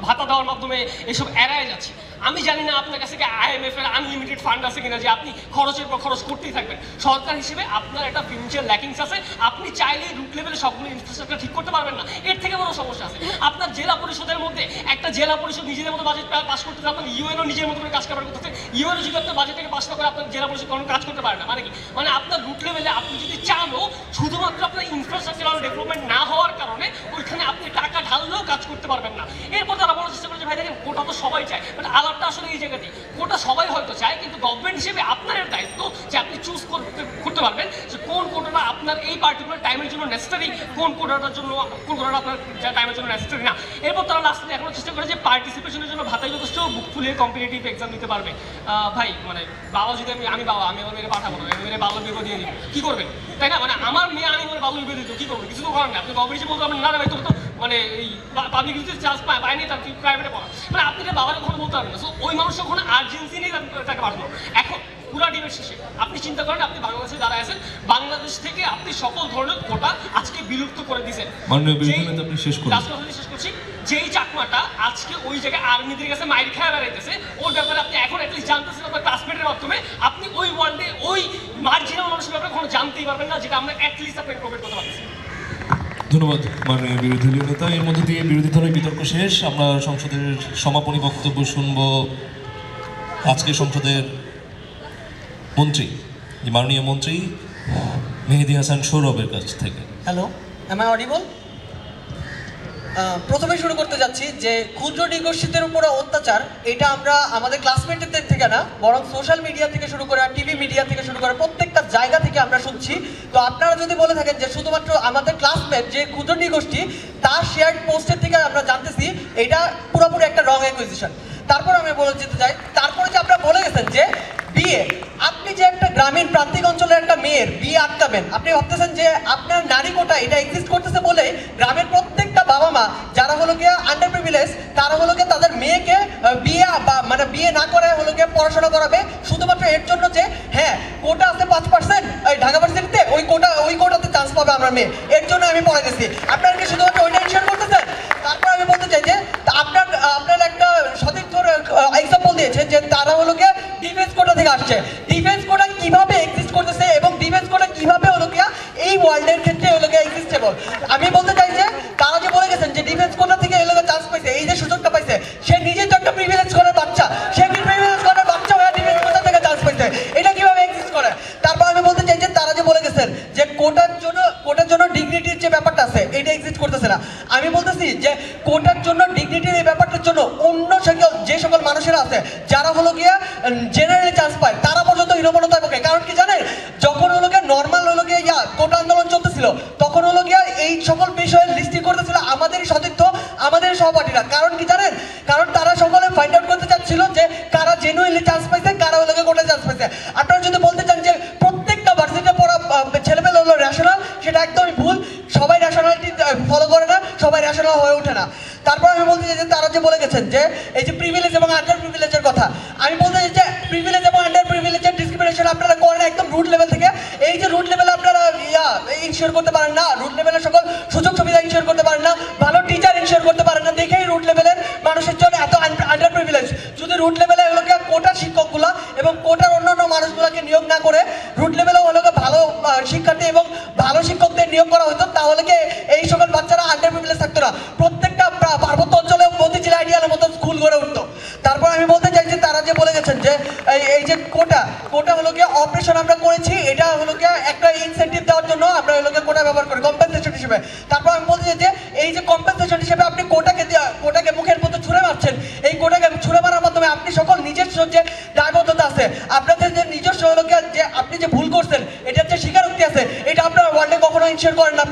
ভাতা দেওয়ার মাধ্যমে এসব এড়ায় যাচ্ছি। আমি জানি না আপনার কাছে কি IMF এর আনলিমিটেড ফান্ড আছে কিনা যে আপনি খরচের পর খরচ করতেই থাকবেন। সরকার হিসেবে আপনার একটা ফিনান্সিয়াল ল্যাকিংস আছে, আপনি চাইলেই রুট লেভেলে সবগুলো ইনফ্রাস্ট্রাকচার ঠিক করতে পারবেন না। এর থেকে বড় সমস্যা আছে আপনার জেলা পরিষদের মধ্যে। একটা জেলা পরিষদ নিজেদের মতো বাজেট পাস করতে, আপনার ইউএনও নিজের মতো করে কাজ কারবার করতেছে। ইউএনও যদি আপনার বাজেটটাকে পাস না করে আপনার জেলা পরিষদ কোনো কাজ করতে পারে না। মানে কি? মানে আপনার রুট লেভেলে আপনি যদি চানও, শুধুমাত্র আপনার ইনফ্রাস্ট্রাকচারাল ডেভেলপমেন্ট না হওয়ার কারণে ওইখানে আপনি টাকা ঢাললেও কাজ করতে পারবেন না। এরপর তারা বলার চেষ্টা করে যে ভাই দেখেন কোটা তো সবাই চায়, বাট আলাপটা আসলে এই জায়গাতে কোটা সবাই হয়তো চায়, কিন্তু গভর্নমেন্ট হিসেবে আপনার দায়িত্ব যে আপনি চুজ করতে পারবেন যে কোন কোটাটা আপনার এই পার্টিকুলার টাইমের জন্য নেসেসারি, কোন কোটাটার জন্য কোন কোটাটা আপনার টাইমের জন্য নেসেসারি না। এরপর তারা লাস্টে এখনো চেষ্টা করে যে পার্টিসিপেশনের জন্য ভাতাই যথেষ্ট বুক ফুলিয়ে কম্পিটিটিভ এক্সাম দিতে পারবে। ভাই মানে বাবা যদি আমি বাবা আমি আমার মেয়েকে পাঠাবো না, মেয়ের বাল্য বিবাহ দিয়ে দিই, কি করবেন? তাই না? মানে আমার মেয়ে আমি আমার বাল্য বিবাহ দিত, কি করবো? কিছু তো করার না। আপনি গভর্নমেন্ট হিসেবে বলতে পারবেন না ভাই তোর তো মানে এই পাবলিক ইউনিভার্সিটি চান্স পায়নি, তার প্রাইভেটে পড়া, মানে আপনি এটা বাবার কখনো বলতে পারবেন না। সো ওই মানুষ ওখানে আর্জেন্সি নেই তাকে পাঠানো। এখন পুরা ডিবেট শেষে আপনি চিন্তা করেন, আপনি বাংলাদেশে দাঁড়ায় আছেন, বাংলাদেশ থেকে আপনি সকল ধরনের কোটা আজকে বিলুপ্ত করে দিয়েছেন। মাননীয় বিরোধী নেতা, আপনি শেষ করুন। শেষ করছি, যেই চাকমাটা আজকে ওই জায়গায় আর্মিদের কাছে মাইর খেয়ে বেড়াইতেছে, ওর ব্যাপারে আপনি এখন অ্যাটলিস্ট জানতেছেন আপনার ক্লাসমেটের মাধ্যমে, আপনি ওই ওয়ার্ল্ডে ওই মার্জিনাল মানুষের ব্যাপারে কখনো জানতেই পারবেন না, যেটা আমরা অ্যাটলিস্ট আপনাকে প্রোভাইড করতে পারতেছি। ধন্যবাদ মাননীয় বিরোধী দলীয় নেতা। এর মধ্যে দিয়ে বিরোধী দলের বিতর্ক শেষ। আমরা সংসদের সমাপনী বক্তব্য শুনব আজকে সংসদের মন্ত্রী, মাননীয় মন্ত্রী মেহেদী হাসান সৌরভের কাছ থেকে। Hello, am I audible? প্রথমে শুরু করতে যাচ্ছি যে ক্ষুদ্র নিগোষ্ঠীদের উপরে অত্যাচার, এটা আমরা আমাদের ক্লাসমেটদের থেকে না, বরং সোশ্যাল মিডিয়া থেকে শুরু করে টিভি মিডিয়া থেকে শুরু করে প্রত্যেকটা জায়গা থেকে আমরা শুনছি। তো আপনারা যদি বলে থাকেন যে শুধুমাত্র আমাদের ক্লাসমেট যে ক্ষুদ্র নিগোষ্ঠী তার শেয়ার্ড পোস্টের থেকে আমরা জানতেছি, এটা পুরোপুরি একটা রং অ্যাকুইজিশন। তারপর আমি বলে যেতে চাই, তারপরে যে আপনারা বলে গেছেন যে বিয়ে, আপনি যে একটা গ্রামীণ প্রান্তিক অঞ্চলের একটা মেয়ের বিয়ে আটকাবেন, আপনি ভাবতেছেন যে আপনার নারী কোটা এটা এক্সিস্ট করতেছে বলে গ্রামের প্রত্যেকটা বাবা মা যারা হলো গিয়ে আন্ডার প্রিভিলেজ, তারা হলো গিয়ে তাদের মেয়েকে বিয়ে মানে বিয়ে না করে হলো গিয়ে পড়াশোনা করাবে শুধুমাত্র এর জন্য যে হ্যাঁ কোটা আছে 5% ওই ঢাকা ভার্সিটিতে, ওই কোটাতে চান্স পাবে আমার মেয়ে, এর জন্য আমি পড়ে গেছি। আপনারা কি শুধুমাত্র ওইটা ইনশিওর করতেছেন? তারপর আমি বলতে চাই যে আপনার একটা সঠিক ধরে এক্সাম্পল দিয়েছে যে তারা হলো গিয়ে ডিফেন্স কোটা থেকে আসছে। ডিফেন্স কোটা কিভাবে এক্সিস্ট করতেছে এবং ডিফেন্স কোটা কিভাবে হলো গিয়া এই ওয়ার্ল্ডের ক্ষেত্রে হলো গিয়া এক্সিস্টেবল? আমি বলতে চাই যে তারা যে বলে গেছেন যে ডিফেন্স কোটা থেকে হলো চান্স পাইছে, এই যে সুযোগটা পাইছে, সে নিজেই তো একটা প্রিভিলেজ করার বাচ্চা, সে কি প্রিভিলেজ করার বাচ্চা হয়ে ডিফেন্স কোটা থেকে চান্স পাইছে? এটা কিভাবে এক্সিস্ট করে? তারপর আমি বলতে চাই যে তারা যে বলে গেছেন যে কোটার জন্য ডিগনিটির যে ব্যাপারটা আছে এটা এক্সিস্ট করতেছে না। আমি বলতেছি যে কোটার জন্য ডিগনিটির এই ব্যাপারটার জন্য অন্য যে সকল মানুষেরা আছে যারা হলো গিয়া জেনারেলি চান্স পায়, তারা পর্যন্ত হীনমন্যতায় পড়ে। কারণ কি জানেন, যখন হলো গিয়া নর্মাল হলো গিয়া কোটা আন্দোলন চলতেছিল, তখন হলো গিয়া এই সকল বিষয়ে লিস্টিং করতেছিল আমাদেরই সতীর্থ, আমাদের সহপাঠীরা। কারণ কি জানেন, কারণ তারা সকলে ফাইন্ড আউট করতে চাচ্ছিল যে কারা জেনুইনলি চান্স পাইছে, কারা হলো গিয়ে কোটায় চান্স পাইছে। আপনারা যদি বলতে চান যে প্রত্যেকটা ভার্সিটিতে পড়া ছেলেমেয়ে হলো রেশনাল, সেটা একদমই ভুল। সবাই রেশনালিটি ফলো করে না, সবাই রেশনাল হয়ে ওঠে না। তারপর আমি বলতে চাই যে তারা যে বলে গেছেন যে এই যে প্রিভিলেজ এবং আন্ডার প্রিভিলেজের কথা, আমি বলতে চাই যে প্রিভিলেজ এবং আন্ডার প্রিভিলেজের ডিসক্রিমিনেশন আপনারা করেন একদম রুট লেভেল থেকে। এই যে রুট লেভেলে আপনারা ইনশিওর করতে পারেন না, রুট লেভেলের সকল সুযোগ সুবিধা ইনশিওর করতে পারেন না, ভালো টিচার ইনশিওর করতে পারেন না, দেখেই রুট লেভেলের মানুষের জন্য এত আন্ডার প্রিভিলেজ। যদি রুট লেভেলে হলো গিয়ে কোটার শিক্ষকগুলা এবং কোটার অন্যান্য মানুষগুলোকে নিয়োগ না করে রুট লেভেলেও হলো গিয়ে ভালো শিক্ষার্থী এবং ভালো শিক্ষকদের নিয়োগ করা হতো, তাহলে কি এই সকল বাচ্চারা আন্ডার প্রিভিলেজ থাকতো না, প্রত্যেকটা পার্বত্য অঞ্চলে মতিঝিল আইডিয়ালের মতো স্কুল গড়ে উঠতো। তারপর আমি বলতে চাই যে তারা যে বলে গেছেন যে এই যে কোটা হলো গিয়ে অপারেশন আমরা করেছি, এটা হলো গিয়ে একটা ইনসেন্টিভ দেওয়ার জন্য আমরা হলো গিয়ে কোটা ব্যবহার করি কম্পেনসেশন হিসেবে। তারপর আমি বলতে চাই যে এই যে কম্পেনসেশন হিসেবে আপনি কোটাকে মুখের মতো ছুঁড়ে মারছেন, এই কোটাকে ছুঁড়ে মারার মাধ্যমে আপনি সকল নিজস্ব যে দায়বদ্ধতা আছে, আপনাদের যে নিজস্ব হলো গিয়ে যে আপনি যে ভুল করছেন এটার যে স্বীকারোক্তি আছে, এটা আপনারা ওয়ার্ল্ডে কখনো ইনশিওর করেন না।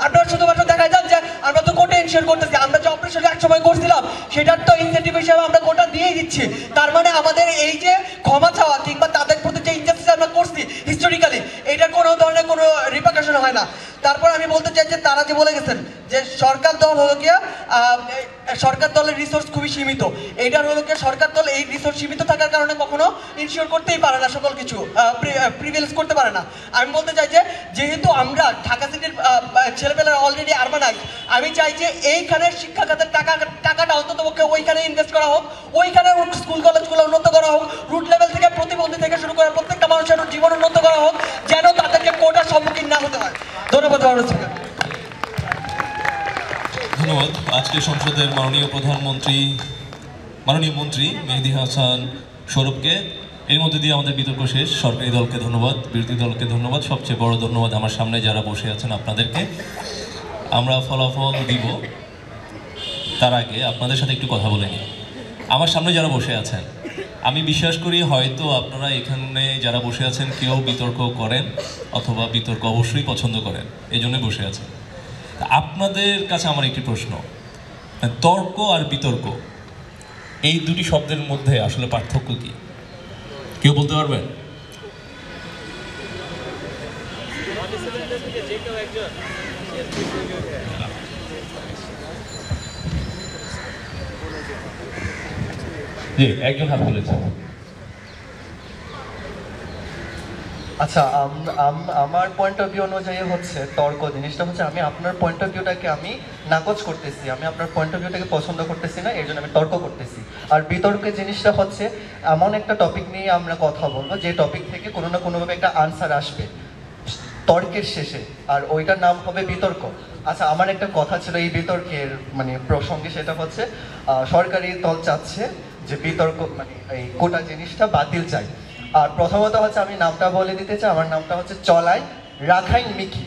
আপনারা শুধুমাত্র দেখায় যান যে আমরা তো কোটা ইনশিওর করতেছি, আমরা যে অপারেশন এক সময় করছিলাম সেটার তো ইনসেন্টিভ হিসেবে আমরা কোটা দিয়েই দিচ্ছি। তার মানে আমাদের এই যে ক্ষমা চাওয়া কিংবা তাদের প্রতি যে ইনজাস্টিস আমরা করছি হিস্টোরিক্যালি, এটার কোনো ধরনের কোনো রিপারকাশন হয় না। তারপর আমি বলতে চাই যে তারা যে বলে গেছেন যে সরকার দল হলো গিয়া সরকার দলের রিসোর্স খুবই সীমিত, এইটার হলো গিয়া সরকার দল এই রিসোর্স সীমিত থাকার কারণে কখনো ইনশিওর করতেই পারে না, সকল কিছু প্রিভিলেজ করতে পারে না। আমি বলতে চাই যে যেহেতু আমরা ঢাকা সিটির ছেলেপেলেরা অলরেডি আরবানাইজ, আমি চাই যে এইখানে শিক্ষা খাতের টাকাটা অন্তত পক্ষে ওইখানে ইনভেস্ট করা হোক, ওইখানে স্কুল কলেজগুলো উন্নত করা হোক, রুট লেভেল থেকে প্রতিবন্ধী থেকে শুরু করে প্রত্যেকটা মানুষের জীবন উন্নত করা হোক, যেন তাদেরকে কোটার সম্মুখীন না হতে হয়। ধন্যবাদ। ধন্যবাদ। আজকে সংসদের মাননীয় মন্ত্রী মেহেদী হাসান সৌরভকে। এর মধ্যে দিয়ে আমাদের বিতর্ক শেষ। সরকারি দলকে ধন্যবাদ, বিরোধী দলকে ধন্যবাদ, সবচেয়ে বড় ধন্যবাদ আমার সামনে যারা বসে আছেন আপনাদেরকে। আমরা ফলাফল দিব তার আগে আপনাদের সাথে একটু কথা বলে নিই। আমার সামনে যারা বসে আছেন, আমি বিশ্বাস করি হয়তো আপনারা এখানে যারা বসে আছেন কেউ বিতর্ক করেন অথবা বিতর্ক অবশ্যই পছন্দ করেন, এই জন্য বসে আছেন। আপনাদের কাছে আমার একটি প্রশ্ন, তর্ক আর বিতর্ক এই দুটি শব্দের মধ্যে আসলে পার্থক্য কি কেউ বলতে পারবেন? জি, একজন হাত তুলেছে। আচ্ছা, আমার পয়েন্ট অফ ভিউ অনুযায়ী হচ্ছে তর্ক জিনিসটা হচ্ছে আমি আপনার পয়েন্ট অফ ভিউটাকে আমি নাকচ করতেছি, আমি আপনার পয়েন্ট অফ ভিউটাকে পছন্দ করতেছি না, এর জন্য আমি তর্ক করতেছি। আর বিতর্কের জিনিসটা হচ্ছে এমন একটা টপিক নিয়ে আমরা কথা বলবো যে টপিক থেকে কোনো না কোনোভাবে একটা আনসার আসবে তর্কের শেষে, আর ওইটার নাম হবে বিতর্ক। আচ্ছা, আমার একটা কথা ছিল এই বিতর্কের মানে প্রসঙ্গে, সেটা হচ্ছে সরকারি দল চাচ্ছে যে বিতর্ক মানে এই কোটা জিনিসটা বাতিল চাই। আর প্রথমত হচ্ছে আমি নামটা বলে দিতে চাই, আমার নামটা হচ্ছে চলাই রাখাইন মিকি।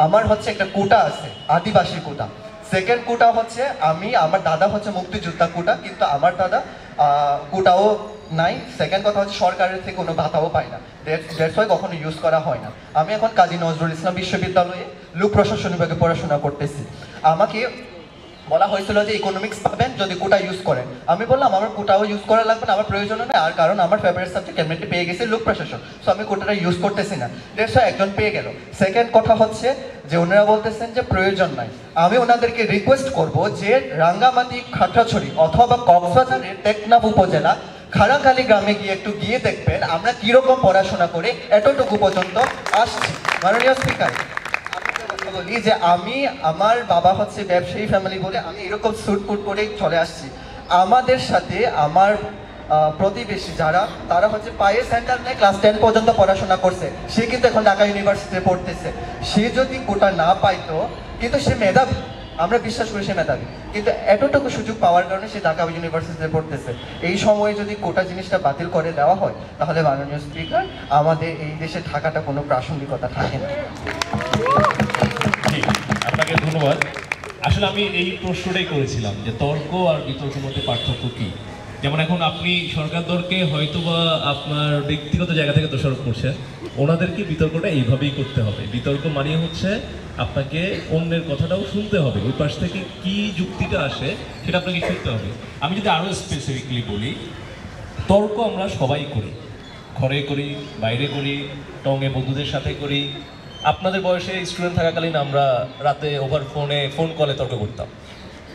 আমার হচ্ছে একটা কোটা আছে, আদিবাসী কোটা। সেকেন্ড কোটা হচ্ছে আমার দাদা হচ্ছে মুক্তিযোদ্ধা কোটা, কিন্তু আমার দাদা কোটাও নাই। সেকেন্ড কথা হচ্ছে সরকারের থেকে কোনো ভাতাও পায় না, দ্যাটস ওয়াই কখনো ইউজ করা হয় না। আমি এখন কাজী নজরুল ইসলাম বিশ্ববিদ্যালয়ে লোক প্রশাসন বিভাগে পড়াশোনা করতেছি। আমাকে বলা হয়েছিল যে ইকোনমিক্স পাবেন যদি কোটা ইউজ করেন। আমি বললাম আমার কোটাও ইউজ করা লাগবে না, আমার প্রয়োজন নেই, আর কারণ আমার ফেভারিট সাবজেক্ট এমনিতে পেয়ে গেছে লোক প্রশাসন, সো আমি কোটাটা ইউজ করতেছি না। দেড়শো একজন পেয়ে গেল। সেকেন্ড কথা হচ্ছে যে ওনারা বলতেছেন যে প্রয়োজন নাই। আমি ওনাদেরকে রিকোয়েস্ট করব যে রাঙ্গামাটি, খাগড়াছড়ি অথবা কক্সবাজারের টেকনাফ উপজেলা খাড়াখালি গ্রামে গিয়ে দেখবেন আমরা কিরকম পড়াশোনা করে এতটুকু পর্যন্ত আসছি। মাননীয় স্পিকার, বলি যে আমার বাবা হচ্ছে ব্যবসায়ী ফ্যামিলি বলে আমি এরকম সুটকুট করে চলে আসছি। আমাদের সাথে আমার প্রতিবেশী তারা হচ্ছে পায়ে স্যান্ডেল নিয়ে ক্লাস 10 পর্যন্ত পড়াশোনা করছে, সে কিন্তু এখন ঢাকা ইউনিভার্সিটিতে পড়তেছে। সে যদি কোটা না পাইতো, কিন্তু সে মেধাবী, আমরা বিশ্বাস করি সে মেধাবী, কিন্তু এতটুকু সুযোগ পাওয়ার কারণে সে ঢাকা ইউনিভার্সিটিতে পড়তেছে। এই সময়ে যদি কোটা জিনিসটা বাতিল করে দেওয়া হয়, তাহলে মাননীয় স্পিকার আমাদের এই দেশে থাকাটা কোনো প্রাসঙ্গিকতা থাকে না। আপনাকে ধন্যবাদ। আসলে আমি এই প্রশ্নটাই করেছিলাম যে তর্ক আর বিতর্কের মধ্যে পার্থক্য কি। যেমন এখন আপনি সরকার দলকে হয়তো বা আপনার ব্যক্তিগত জায়গা থেকে দোষারোপ করছেন, ওনাদেরকে বিতর্কটা এইভাবেই করতে হবে। বিতর্ক মানে হচ্ছে আপনাকে অন্যের কথাটাও শুনতে হবে, ওই পাশ থেকে কি যুক্তিটা আসে সেটা আপনাকে শুনতে হবে। আমি যদি আরও স্পেসিফিকলি বলি, তর্ক আমরা সবাই করি, ঘরে করি, বাইরে করি, টঙে বন্ধুদের সাথে করি। আপনাদের বয়সে স্টুডেন্ট থাকাকালীন আমরা রাতে ফোন কলে তর্ক করতাম।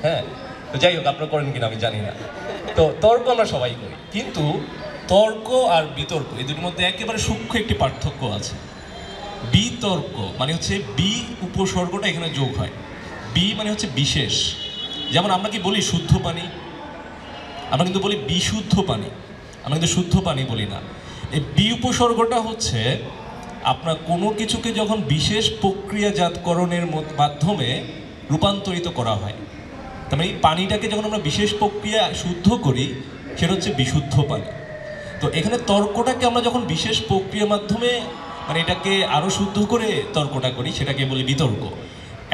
হ্যাঁ, তো যাই হোক, আপনারা করেন কিনা আমি জানি না। তো তর্ক আমরা সবাই করি, কিন্তু তর্ক আর বিতর্ক এই দুটোর মধ্যে একেবারে সূক্ষ্ম একটি পার্থক্য আছে। বিতর্ক মানে হচ্ছে বি উপসর্গটা এখানে যোগ হয়। বি মানে হচ্ছে বিশেষ। যেমন আমরা কি বলি শুদ্ধ পানি, আমরা কিন্তু বলি বিশুদ্ধ পানি, আমরা কিন্তু শুদ্ধ পানি বলি না। এই বি উপসর্গটা হচ্ছে আপনার কোনো কিছুকে যখন বিশেষ প্রক্রিয়াজাতকরণের মাধ্যমে রূপান্তরিত করা হয়, তার মানে এই পানিটাকে যখন আমরা বিশেষ প্রক্রিয়া শুদ্ধ করি, সেটা হচ্ছে বিশুদ্ধ পানি। তো এখানে তর্কটাকে আমরা যখন বিশেষ প্রক্রিয়ার মাধ্যমে মানে এটাকে আরও শুদ্ধ করে তর্কটা করি, সেটাকে বলি বিতর্ক।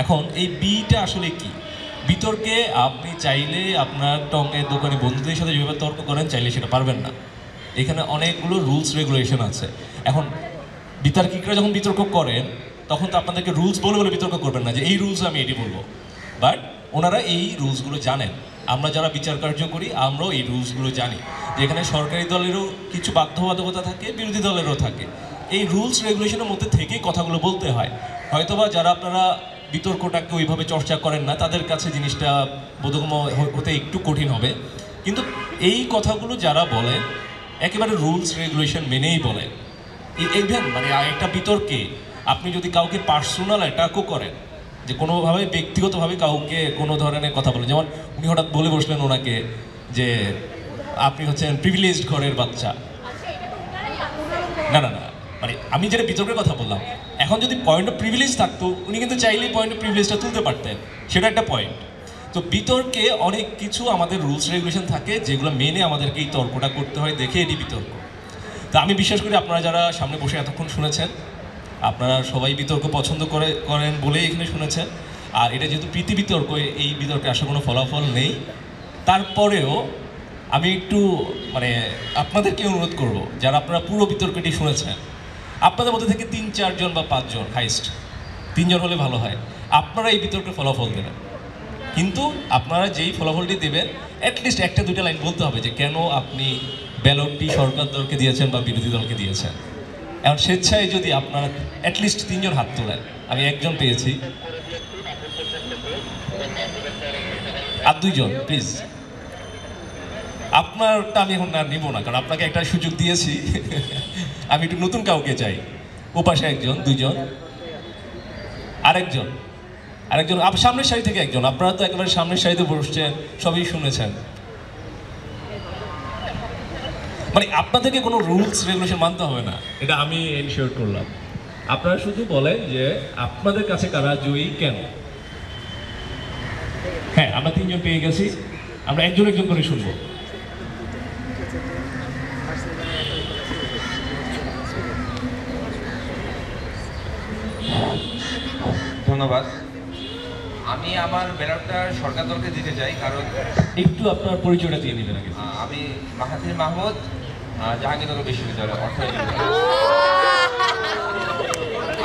এখন এই বিটা আসলে কি? বিতর্কে আপনি চাইলে আপনার টঙের দোকানে বন্ধুদের সাথে যেভাবে তর্ক করেন, চাইলে সেটা পারবেন না। এখানে অনেকগুলো রুলস রেগুলেশন আছে। এখন বিতর্কিকরা যখন বিতর্ক করেন, তখন তো আপনাদেরকে রুলস বলে বিতর্ক করবেন না যে এই রুলস আমি এটি বলবো, বাট ওনারা এই রুলসগুলো জানেন। আমরা যারা বিচার কার্য করি, আমরাও এই রুলসগুলো জানি যে এখানে সরকারি দলেরও কিছু বাধ্যবাধকতা থাকে, বিরোধী দলেরও থাকে। এই রুলস রেগুলেশনের মধ্যে থেকেই কথাগুলো বলতে হয়। হয়তোবা যারা আপনারা বিতর্কটাকে ওইভাবে চর্চা করেন না, তাদের কাছে জিনিসটা বোধগম্য হতে একটু কঠিন হবে, কিন্তু এই কথাগুলো যারা বলেন একেবারে রুলস রেগুলেশন মেনেই বলেন। ইভেন মানে একটা বিতর্কে আপনি যদি কাউকে পার্সোনাল অ্যাটাকও করেন, যে কোনোভাবে ব্যক্তিগতভাবে কাউকে কোনো ধরনের কথা বলেন, যেমন উনি হঠাৎ বলে বসলেন ওনাকে যে আপনি হচ্ছেন প্রিভিলেজড ঘরের বাচ্চা, না না না, মানে আমি যেটা বিতর্কের কথা বললাম, এখন যদি পয়েন্ট অফ প্রিভিলেজ থাকতো, উনি কিন্তু চাইলেই পয়েন্ট অফ প্রিভিলেজটা তুলতে পারতেন, সেটা একটা পয়েন্ট। তো বিতর্কে অনেক কিছু আমাদের রুলস রেগুলেশন থাকে, যেগুলো মেনে আমাদেরকে এই তর্কটা করতে হয়, দেখে এটি বিতর্ক। তো আমি বিশ্বাস করি আপনারা যারা সামনে বসে এতক্ষণ শুনেছেন, আপনারা সবাই বিতর্ক পছন্দ করেন বলেই এখানে শুনেছেন। আর এটা যেহেতু প্রীতি বিতর্ক, এই বিতর্কে আসলে কোনো ফলাফল নেই। তারপরেও আমি একটু মানে আপনাদেরকে অনুরোধ করব, যারা আপনারা পুরো বিতর্কটি শুনেছেন, আপনাদের মধ্যে থেকে 3-4 জন বা 5 জন, হাইস্ট 3 জন হলে ভালো হয়, আপনারা এই বিতর্কের ফলাফল দেবেন। কিন্তু আপনারা যেই ফলাফলটি দেবেন, অ্যাটলিস্ট 1-2 লাইন বলতে হবে যে কেন আপনি ব্যালটটি সরকার দলকে দিয়েছেন বা বিরোধী দলকে দিয়েছেন। এখন স্বেচ্ছায় যদি আপনারা অ্যাটলিস্ট 3 জন হাত তোলেন, আমি 1 জন পেয়েছি, আর 2 জন প্লিজ, আপনারটা আমি এখন আর নিব না, কারণ আপনাকে একটা সুযোগ দিয়েছি। আমি একটু নতুন কাউকে চাই। ওপাশে একজন, দুইজন, আরেকজন, সামনের সারি থেকে একজন। আপনারা তো একেবারে সামনের সারিতে বসছেন, সবই শুনেছেন। মানে আপনাদেরকে কোনো রুলস রেগুলেশন মানতে হবে না, এটা আমি এনশিওর করলাম। আপনারা শুধু বলেন যে আপনাদের কাছে কারা জয়ী, কেন। হ্যাঁ, আমরা 3 জন পেয়ে গেছি, আমরা একজন একজন করে শুনবো। ধন্যবাদ। আমি আমার ব্যালটটা সরকার দলকে দিতে চাই, কারণ একটু আপনার পরিচয়টা দিয়ে নেবেন আগে। আমি মাহাথির মাহমুদ, জাহাঙ্গীরনগর বিশ্ববিদ্যালয় অর্থনীতি।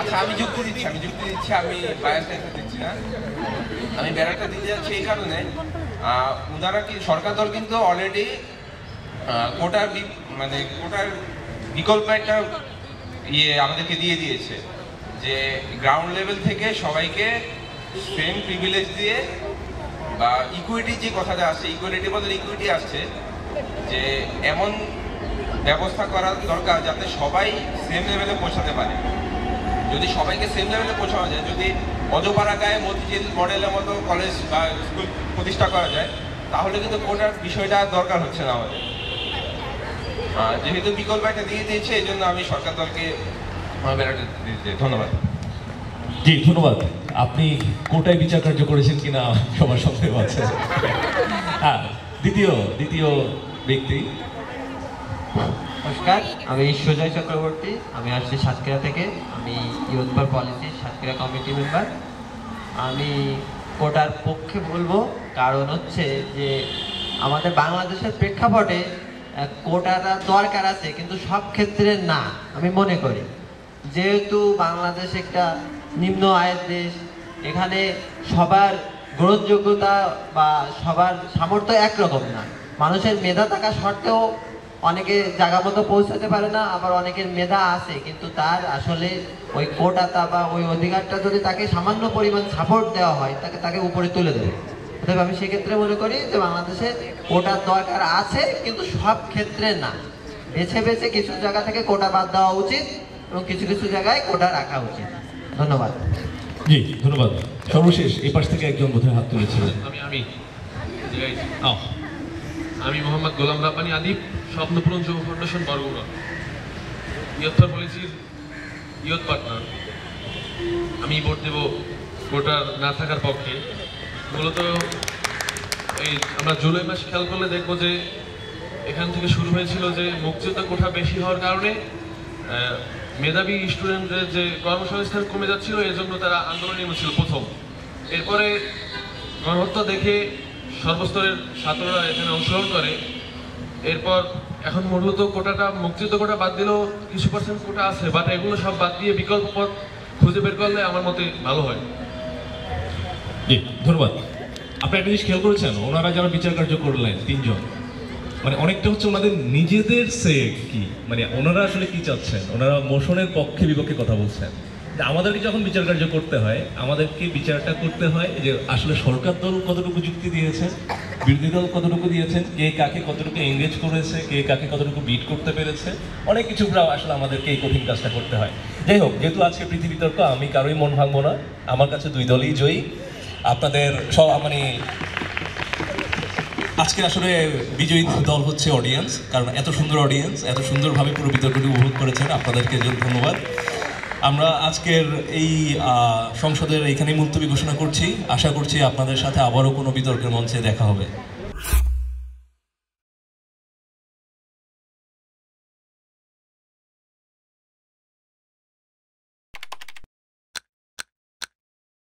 আচ্ছা, আমি যুক্তি দিচ্ছি, আমি বায়াসটা দিচ্ছি না। আমি ব্যালটটা দিতে যাচ্ছি এই কারণে, ওনারা কি সরকার দল কিন্তু অলরেডি কোটার বিকল্প একটা আমাদেরকে দিয়ে দিয়েছে, যে গ্রাউন্ড লেভেল থেকে সবাইকে সেম প্রিভিলেজ দিয়ে, বা ইকুইটি যে কথাটা আসছে, ইকুয়ালিটি বদলে ইকুইটি আসছে, যে এমন ব্যবস্থা করা দরকার যাতে সবাই সেম লেভেলে পৌঁছাতে পারে। যদি সবাইকে সেম লেভেলে পৌঁছানো যায়, যদি অজপাড়াগায় মতিঝিল মডেলের মতো কলেজ বা স্কুল প্রতিষ্ঠা করা যায়, তাহলে কিন্তু কোটার বিষয়টা দরকার হচ্ছে না আমাদের। যেহেতু বিকল্প একটা দিয়ে দিয়েছে, এই জন্য আমি সরকার দলকে বেড়াতে দিতে। ধন্যবাদ। জি, ধন্যবাদ। আপনি কোটায় বিচার কার্য করেছেন কিনা সবার সন্দেহ আছে। হ্যাঁ, দ্বিতীয় ব্যক্তি। নমস্কার, আমি সুজয় চক্রবর্তী, আমি আসছি সাতক্ষীরা থেকে। আমি youth for policy Satkhira committee member. আমি কোটার পক্ষে বলবো, কারণ হচ্ছে যে আমাদের বাংলাদেশের প্রেক্ষাপটে কোটাটা দরকার আছে, কিন্তু সব ক্ষেত্রে না আমি মনে করি। যেহেতু বাংলাদেশ একটা নিম্ন আয়ের দেশ, এখানে সবার গ্রহণযোগ্যতা বা সবার সামর্থ্য একরকম না। মানুষের মেধা থাকা সত্ত্বেও অনেকে জায়গা মতো পৌঁছাতে পারে না, আবার অনেকের মেধা আছে, কিন্তু তার আসলে ওই কোটাটা বা ওই অধিকারটা যদি তাকে সামান্য পরিমাণ সাপোর্ট দেওয়া হয়, তাকে উপরে তুলে দেবে। তবে আমি সেক্ষেত্রে মনে করি যে বাংলাদেশে কোটার দরকার আছে, কিন্তু সব ক্ষেত্রে না। বেছে বেছে কিছু জায়গা থেকে কোটা বাদ দেওয়া উচিত এবং কিছু কিছু জায়গায় কোটা রাখা উচিত। ধন্যবাদ। জি, ধন্যবাদ। সর্বশেষ এই পাশ থেকে একজন বোধহয় হাত তুলেছিলেন। আমি মোহাম্মদ গোলাম রাব্বানী আদিব, স্বপ্নপূরণ যুব ফাউন্ডেশন বরগুনা, ইয়ুথ ফর পলিসির ইয়ুথ পার্টনার। আমি ভোট দেব কোটা না থাকার পক্ষে। মূলত এই আমরা জুলাই মাস খেয়াল করলে দেখবো যে এখান থেকে শুরু হয়েছিল যে মুক্তিযোদ্ধা কোটা বেশি হওয়ার কারণে মেধাবী স্টুডেন্টদের যে কর্মসংস্থান কমে যাচ্ছিল, এর জন্য তারা আন্দোলনে নেমেছিল প্রথম। এরপরে গণহত্যা দেখে সর্বস্তরের ছাত্ররা এখানে অংশগ্রহণ করে। এরপর এখন মূলত কোটাটা মুক্তিযুদ্ধ কোটা বাদ দিলেও কিছু পার্সেন্ট কোটা আছে, বাট এগুলো সব বাদ দিয়ে বিকল্প পথ খুঁজে বের করলে আমার মতে ভালো হয়। জি, ধন্যবাদ। আপনি একটা জিনিস খেয়াল করেছেন, ওনারা যারা বিচার কার্য করলেন 3 জন, মানে অনেকটা হচ্ছে ওনাদের নিজেদের সে কি, মানে ওনারা আসলে কি চাচ্ছেন, ওনারা মোশনের পক্ষে বিপক্ষে কথা বলছেন। আমাদেরকে যখন বিচার কার্য করতে হয়, আমাদেরকে বিচারটা করতে হয় যে আসলে সরকার দল কতটুকু যুক্তি দিয়েছেন, বিরোধী দল কতটুকু দিয়েছেন, কে কাকে কতটুকু এঙ্গেজ করেছে, কে কাকে কতটুকু বিট করতে পেরেছে, অনেক কিছু আসলে আমাদেরকে এই কঠিন কাজটা করতে হয়। যাই হোক, যেহেতু আজকে পৃথিবী তর্ক, আমি কারোই মন ভাঙবো না। আমার কাছে 2 দলই জয়ী। আপনাদের সব মানে আজকে আসলে বিজয়ী দল হচ্ছে অডিয়েন্স, কারণ এত সুন্দর অডিয়েন্স এত সুন্দরভাবে পুরো বিতর্কটি উপভোগ করেছেন। আপনাদেরকে ধন্যবাদ। আমরা আজকের এই সংসদের এইখানেই মুলতবি ঘোষণা করছি। আশা করছি আপনাদের সাথে আবারও কোনো বিতর্কের মঞ্চে দেখা হবে।